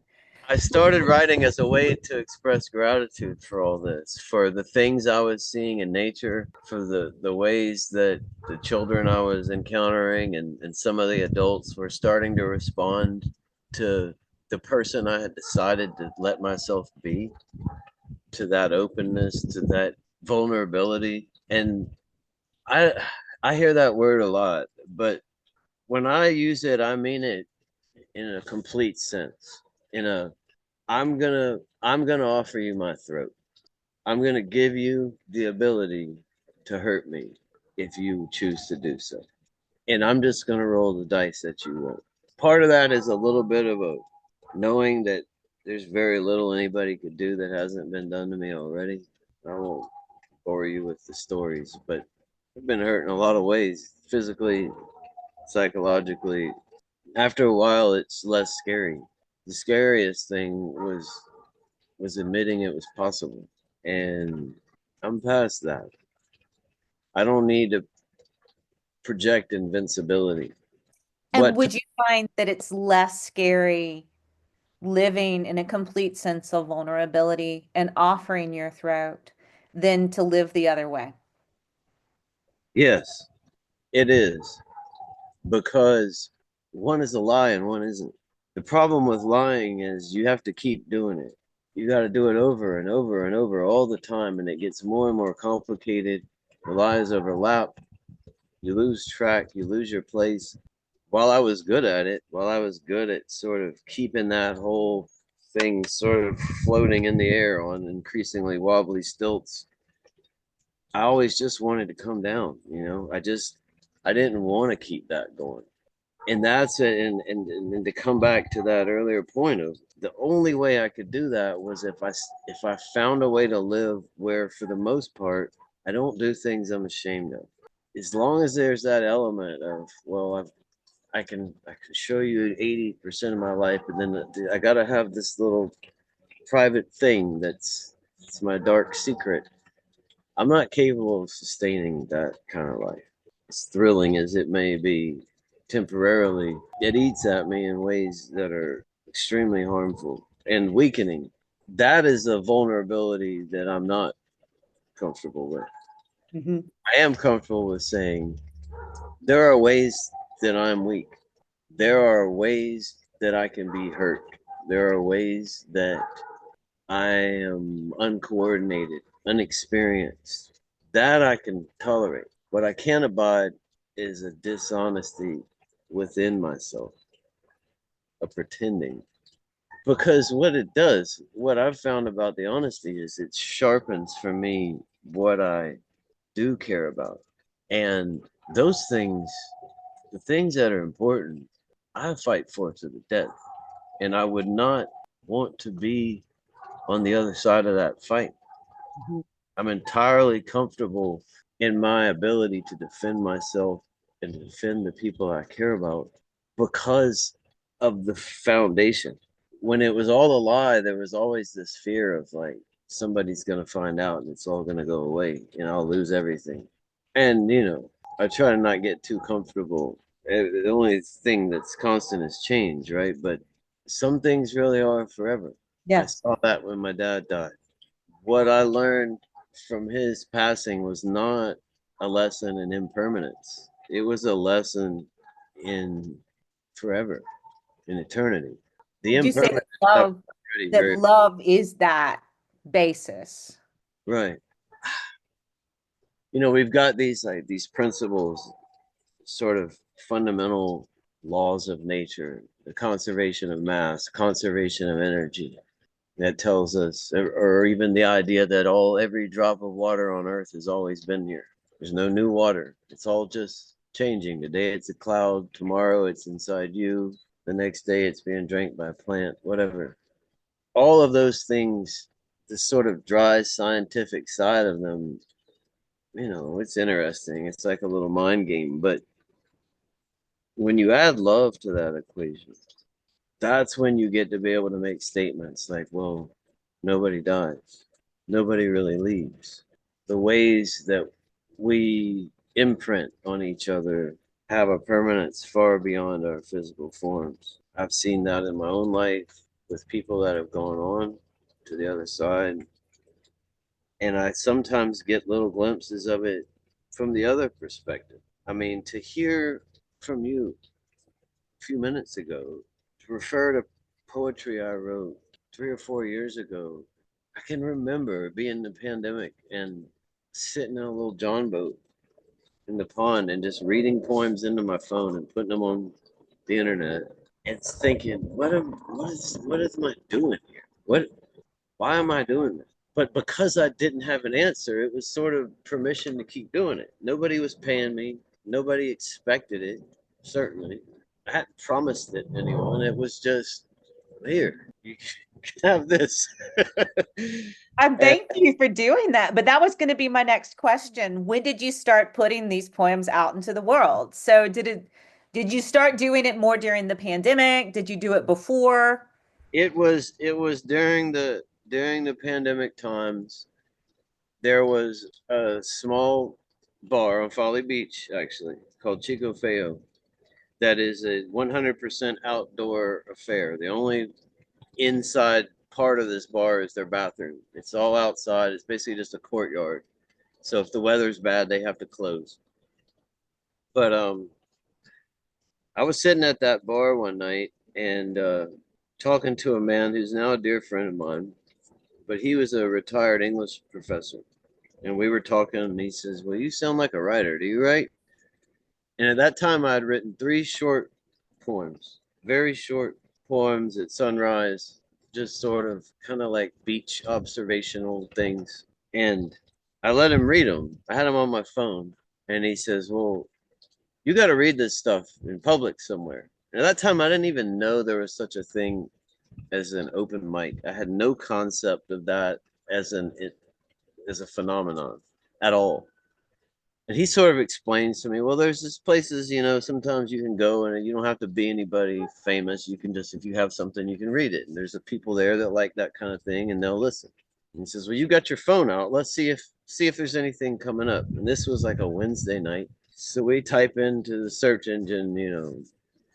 I started writing as a way to express gratitude for all this, for the things I was seeing in nature, for the ways that the children I was encountering and some of the adults were starting to respond to the person I had decided to let myself be, to that openness, to that vulnerability. And I I hear that word a lot, but when I use it, I mean it in a complete sense. In a I'm gonna offer you my throat. I'm gonna give you the ability to hurt me if you choose to do so. And I'm just gonna roll the dice that you won't. Part of that is a little bit of a knowing that there's very little anybody could do that hasn't been done to me already. I won't bore you with the stories, but I've been hurt in a lot of ways, physically, psychologically. After a while, it's less scary. The scariest thing was admitting it was possible, and I'm past that. I don't need to project invincibility. And What? would you find that it's less scary living in a complete sense of vulnerability and offering your throat than to live the other way? Yes, it is, because one is a lie and one isn't. The problem with lying is you have to keep doing it. You got to do it over and over and over all the time, and it gets more and more complicated. The lies overlap. You lose track. You lose your place. While I was good at it, while I was good at sort of keeping that whole thing sort of floating in the air on increasingly wobbly stilts, I always just wanted to come down. I didn't want to keep that going. And that's it. And to come back to that earlier point of the only way I could do that was if I found a way to live where, for the most part, I don't do things I'm ashamed of. As long as there's that element of, well, I can show you 80% of my life, and then I gotta have this little private thing that's it's my dark secret. I'm not capable of sustaining that kind of life. As thrilling as it may be temporarily, it eats at me in ways that are extremely harmful and weakening. That is a vulnerability that I'm not comfortable with. Mhm. I am comfortable with saying there are ways that I'm weak. There are ways that I can be hurt. There are ways that I am uncoordinated, unexperienced. That I can tolerate. What I can't abide is a dishonesty within myself, a pretending. Because what it does, what I've found about the honesty is it sharpens for me what I do care about. And those things, the things that are important, I fight for to the death. And I would not want to be on the other side of that fight. Mhm. I'm entirely comfortable in my ability to defend myself and defend the people I care about because of the foundation. When it was all a lie, there was always this fear of like somebody's going to find out and it's all going to go away and I'll lose everything. And, I try to not get too comfortable. The only thing that's constant is change, right? But some things really are forever. I Yes. saw that when my dad died. What I learned from his passing was not a lesson in impermanence. It was a lesson in forever, in eternity. The Would you say impermanent that stuff is already that very love is that basis? right. We've got these principles, sort of fundamental laws of nature, the conservation of mass, conservation of energy, that tells us, or even the idea that every drop of water on earth has always been here. There's no new water. It's all just changing. Today it's a cloud, tomorrow it's inside you, the next day it's being drank by a plant, whatever. All of those things, this sort of dry scientific side of them, it's interesting. It's like a little mind game. But when you add love to that equation, that's when you get to be able to make statements like, well, nobody dies. Nobody really leaves. The ways that we imprint on each other have a permanence far beyond our physical forms. I've seen that in my own life with people that have gone on to the other side. And I sometimes get little glimpses of it from the other perspective. I mean, to hear from you a few minutes ago, to refer to poetry I wrote 3 or 4 years ago, I can remember being in the pandemic and sitting in a little John boat in the pond and just reading poems into my phone and putting them on the internet and thinking, what am I doing here? Why am I doing this? But because I didn't have an answer, it was sort of permission to keep doing it. Nobody was paying me. Nobody expected it, certainly. I hadn't promised it to anyone. It was just, here, you can have this. I'm And thank you for doing that. But that was going to be my next question. When did you start putting these poems out into the world? So did you start doing it more during the pandemic? Did you do it before? it was during the pandemic times. There was a small bar on Folly Beach, actually, called Chico Feo, that is a 100% outdoor affair. The only inside part of this bar is their bathroom. It's all outside. It's basically just a courtyard. So if the weather's bad, they have to close. But I was sitting at that bar one night and talking to a man who's now a dear friend of mine, but he was a retired English professor. And we were talking, and he says, "Well, you sound like a writer. Do you write?" And at that time, I had written 3 short poems, very short poems at sunrise, just sort of kind of like beach observational things. And I let him read them. I had them on my phone. And he says, "Well, you got to read this stuff in public somewhere." And at that time, I didn't even know there was such a thing as an open mic. I had no concept of that as as a phenomenon at all. And he sort of explains to me, well, there's just places, sometimes you can go and you don't have to be anybody famous. You can just, if you have something, you can read it. And there's the people there that like that kind of thing and they'll listen. And he says, well, you got your phone out. Let's see if there's anything coming up. And this was like a Wednesday night. So we type into the search engine,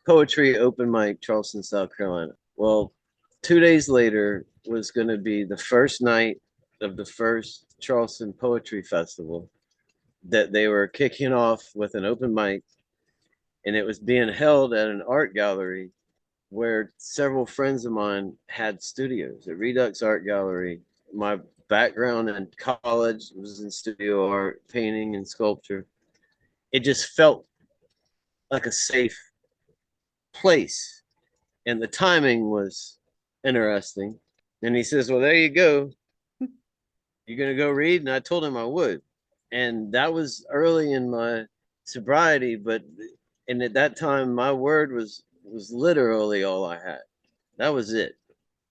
poetry open mic, Charleston, South Carolina. Well, 2 days later was going to be the first night of the first Charleston Poetry Festival that they were kicking off with an open mic, and it was being held at an art gallery where several friends of mine had studios at Redux Art Gallery. My background in college was in studio art, painting, and sculpture. It just felt like a safe place, and the timing was interesting. And he says, well, there you go. You're going to go read? And I told him I would. And that was early in my sobriety, and at that time my word was literally all I had. That was it.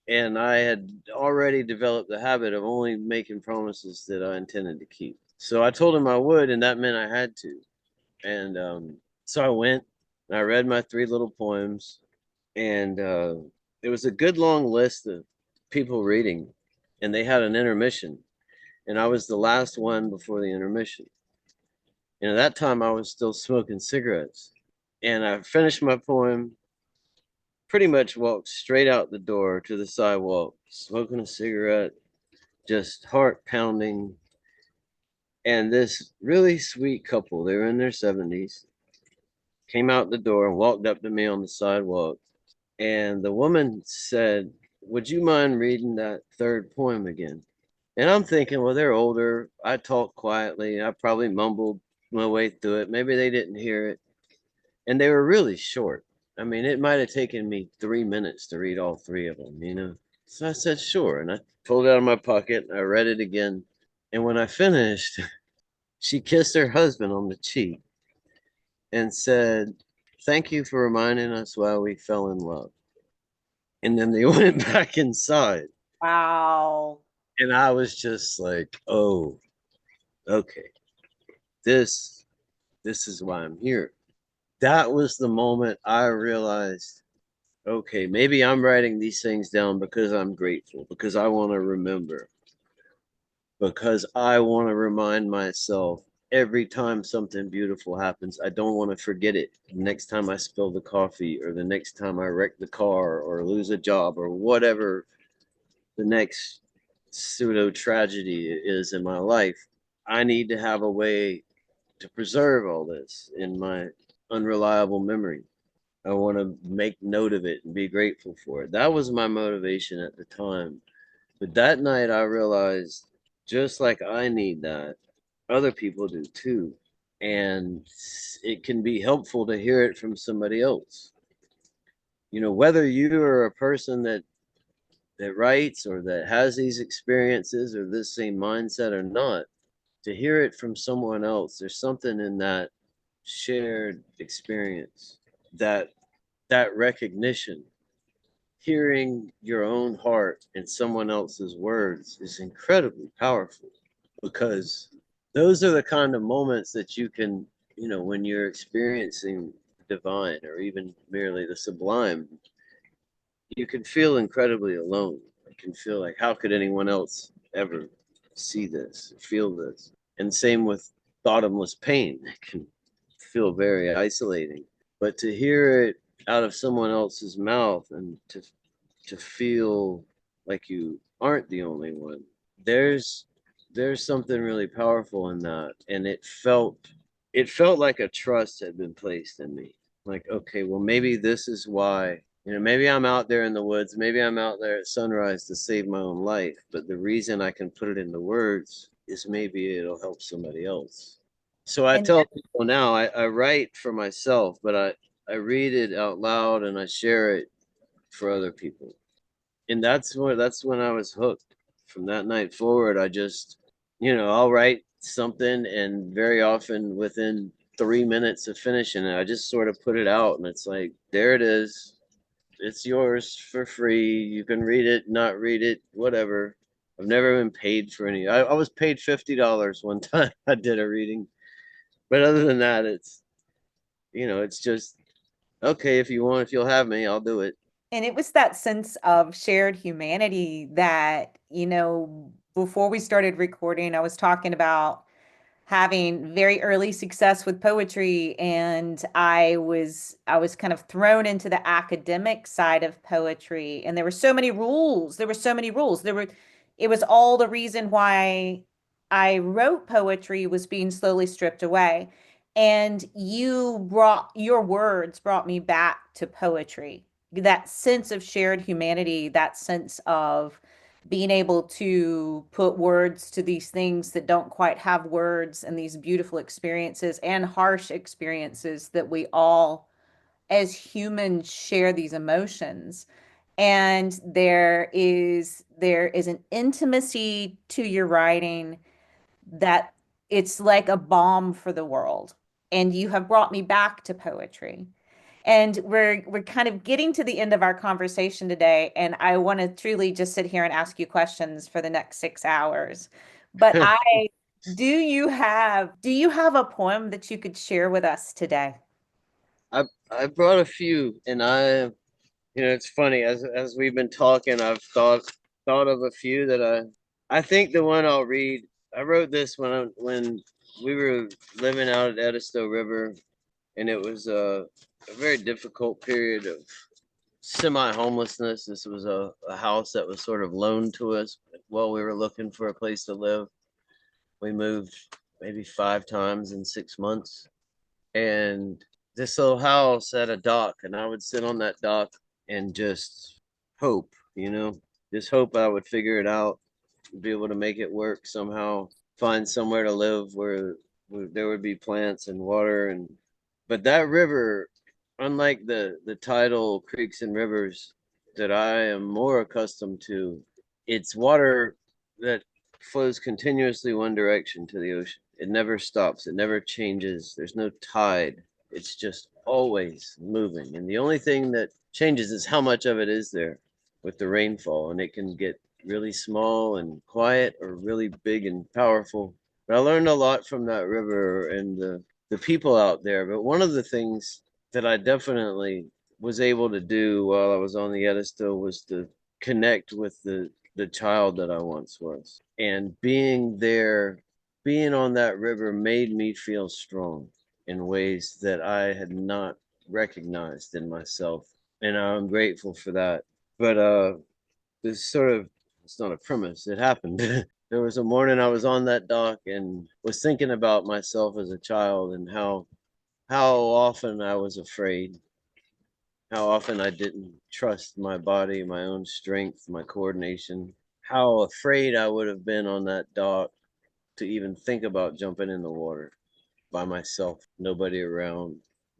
And I had already developed the habit of only making promises that I intended to keep. So I told him I would, and that meant I had to. And so I went and I read my 3 little poems, and it was a good long list of people reading, and they had an intermission, and I was the last one before the intermission. And at that time, I was still smoking cigarettes. And I finished my poem, pretty much walked straight out the door to the sidewalk, smoking a cigarette, just heart pounding. And this really sweet couple, they were in their 70s, came out the door and walked up to me on the sidewalk. And the woman said, would you mind reading that third poem again? And I'm thinking, well, they're older. I talk quietly. I probably mumbled my way through it. Maybe they didn't hear it. And they were really short. I mean, it might have taken me 3 minutes to read all 3 of them. So I said, sure. And I pulled it out of my pocket. I read it again. And when I finished, she kissed her husband on the cheek and said, thank you for reminding us why we fell in love. And then they went back inside. Wow. And I was just like, oh, okay. This is why I'm here. That was the moment I realized, okay, maybe I'm writing these things down because I'm grateful, because I want to remember, because I want to remind myself every time something beautiful happens, I don't want to forget it. Next time I spill the coffee, or the next time I wreck the car or lose a job, or whatever the next pseudo tragedy is in my life, I need to have a way to preserve all this in my unreliable memory. I want to make note of it and be grateful for it. That was my motivation at the time. But that night I realized, just like I need that, other people do too. And it can be helpful to hear it from somebody else. You know, whether you are a person that writes or that has these experiences or this same mindset or not, to hear it from someone else, there's something in that shared experience, that that recognition. Hearing your own heart in someone else's words is incredibly powerful, because those are the kind of moments that you can, when you're experiencing divine or even merely the sublime, you can feel incredibly alone. You can feel like, how could anyone else ever see this, feel this? And same with bottomless pain. It can feel very isolating. But to hear it out of someone else's mouth, and to feel like you aren't the only one, there's there's something really powerful in that. And it felt like a trust had been placed in me. Like, okay, well, maybe this is why, maybe I'm out there in the woods, maybe I'm out there at sunrise to save my own life, but the reason I can put it into words is maybe it'll help somebody else. So I And tell people now, I write for myself, but I read it out loud and I share it for other people. And that's when I was hooked. From that night forward, I just, I'll write something, and very often within 3 minutes of finishing it, I just sort of put it out, and it's like, there it is. It's yours for free. You can read it, not read it, whatever. I've never been paid for any. I was paid $50 one time. I did a reading, but other than that, it's just, okay. If you'll have me, I'll do it. it was that sense of shared humanity that, before we started recording, I was talking about having very early success with poetry, and I was kind of thrown into the academic side of poetry, and there were so many rules. It was all the reason why I wrote poetry was being slowly stripped away. And your words brought me back to poetry. That sense of shared humanity, that sense of being able to put words to these things that don't quite have words, and these beautiful experiences and harsh experiences that we all as humans share these emotions. And there is an intimacy to your writing that it's like a balm for the world. And you have brought me back to poetry. And we're kind of getting to the end of our conversation today, and I want to truly just sit here and ask you questions for the next 6 hours. But do you have a poem that you could share with us today? I brought a few, and it's funny, as we've been talking, I've thought of a few that I think the one I'll read. I wrote this when we were living out at Edisto River, and it was a very difficult period of semi-homelessness. This was a house that was sort of loaned to us while we were looking for a place to live. We moved maybe 5 times in 6 months, and this little house had a dock, and I would sit on that dock and just hope, just hope I would figure it out, be able to make it work somehow, find somewhere to live where there would be plants and water. And but that river, unlike the tidal creeks and rivers that I am more accustomed to, it's water that flows continuously one direction to the ocean. It never stops, it never changes. There's no tide. It's just always moving. And the only thing that changes is how much of it is there with the rainfall. And it can get really small and quiet, or really big and powerful. But I learned a lot from that river and the people out there. But one of the things that I definitely was able to do while I was on the Edisto was to connect with the child that I once was. And being there being on that river made me feel strong in ways that I had not recognized in myself. And I'm grateful for that. But this sort of, it's not a premise, it happened. There was a morning I was on that dock and was thinking about myself as a child and how often I was afraid, how often I didn't trust my body, my own strength, my coordination, how afraid I would have been on that dock to even think about jumping in the water by myself, nobody around.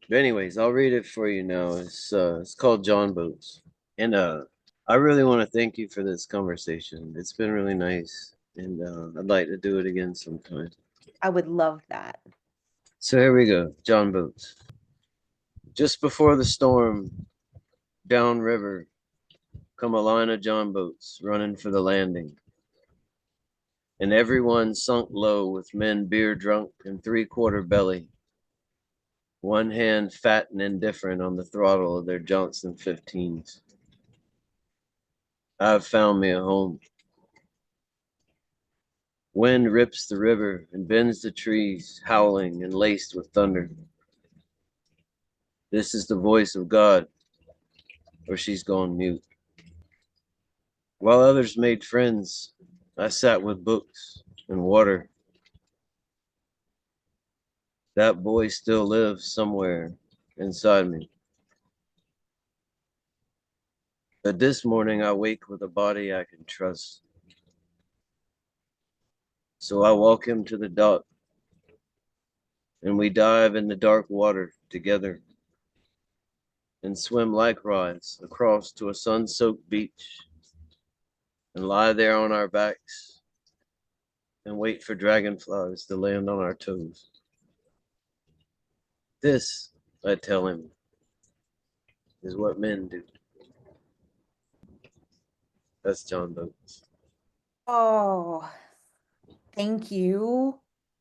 But anyways, I'll read it for you now. It's called John Boats. And I really want to thank you for this conversation. It's been really nice, and I'd like to do it again sometime. I would love that. So here we go, John Boats. Just before the storm, downriver, come a line of John boats running for the landing, and everyone sunk low with men beer drunk and three-quarter belly, one hand fat and indifferent on the throttle of their Johnson 15s. I've found me a home. Wind rips the river and bends the trees, howling and laced with thunder. This is the voice of God, or she's gone mute. While others made friends, I sat with books and water. That boy still lives somewhere inside me. But this morning I wake with a body I can trust. So I walk him to the dock, and we dive in the dark water together and swim likewise across to a sun-soaked beach and lie there on our backs and wait for dragonflies to land on our toes. This, I tell him, is what men do. That's John Boats. Oh, thank you.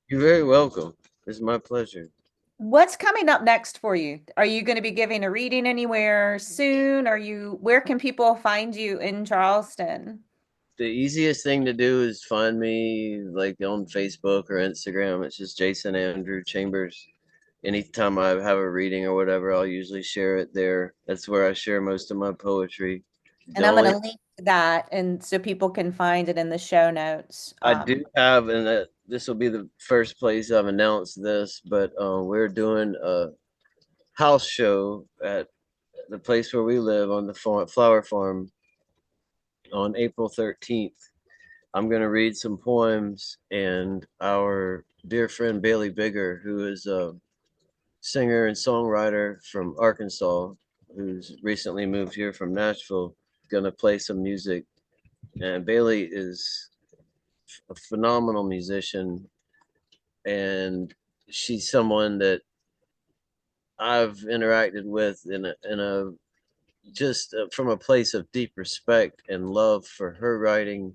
You're very welcome. It's my pleasure. What's coming up next for you? Are you going to be giving a reading anywhere soon? Where can people find you in Charleston? The easiest thing to do is find me like on Facebook or Instagram. It's just Jason Andrew Chambers. Anytime I have a reading or whatever, I'll usually share it there. That's where I share most of my poetry. And The I'm going only to link to that and so people can find it in the show notes. I do have, and this will be the first place I've announced this, but we're doing a house show at the place where we live on the flower farm on April 13th. I'm going to read some poems, and our dear friend Bailey Bigger, who is a singer and songwriter from Arkansas, who's recently moved here from Nashville, going to play some music. And Bailey is a phenomenal musician, and she's someone that I've interacted with in a just from a place of deep respect and love for her writing.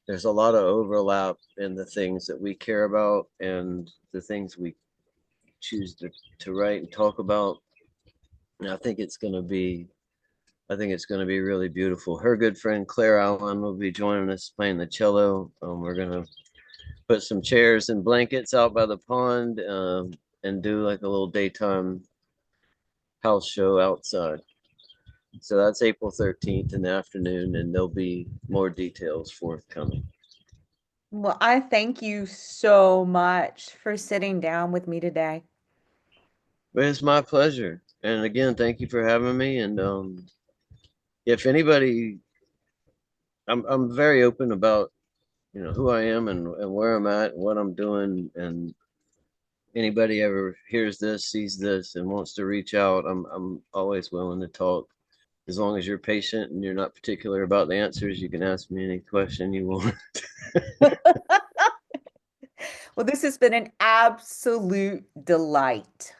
There's a lot of overlap in the things that we care about and the things we choose to write and talk about. And I think it's going to be really beautiful. Her good friend Claire Allen will be joining us playing the cello. We're going to put some chairs and blankets out by the pond and do like a little daytime house show outside. So that's April 13th in the afternoon, and there'll be more details forthcoming. Well, I thank you so much for sitting down with me today. But it's my pleasure. And again, thank you for having me. And if anybody, I'm very open about who I am and where I'm at and what I'm doing. And anybody ever hears this, sees this, and wants to reach out, I'm always willing to talk. As long as you're patient and you're not particular about the answers, you can ask me any question you want. Well, this has been an absolute delight.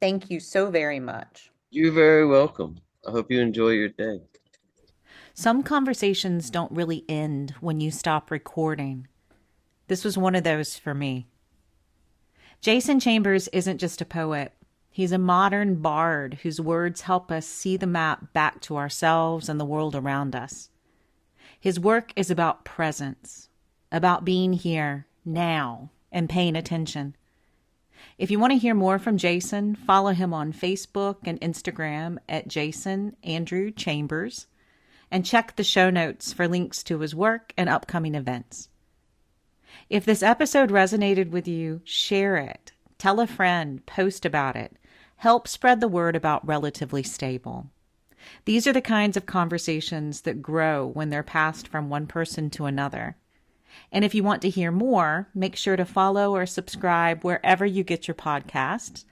Thank you so very much. You're very welcome. I hope you enjoy your day. Some conversations don't really end when you stop recording. This was one of those for me. Jason Chambers isn't just a poet. He's a modern bard whose words help us see the map back to ourselves and the world around us. His work is about presence, about being here now and paying attention. If you want to hear more from Jason, follow him on Facebook and Instagram at Jason Andrew Chambers, and check the show notes for links to his work and upcoming events. If this episode resonated with you, share it, tell a friend, post about it, help spread the word about Relatively Stable. These are the kinds of conversations that grow when they're passed from one person to another. And if you want to hear more, make sure to follow or subscribe wherever you get your podcasts.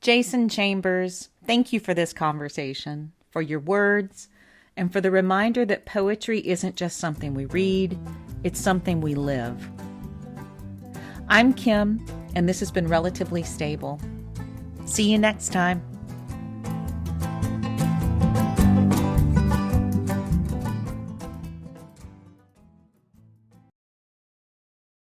Jason Chambers, thank you for this conversation, for your words, and for the reminder that poetry isn't just something we read, it's something we live. I'm Kim, and this has been Relatively Stable. See you next time.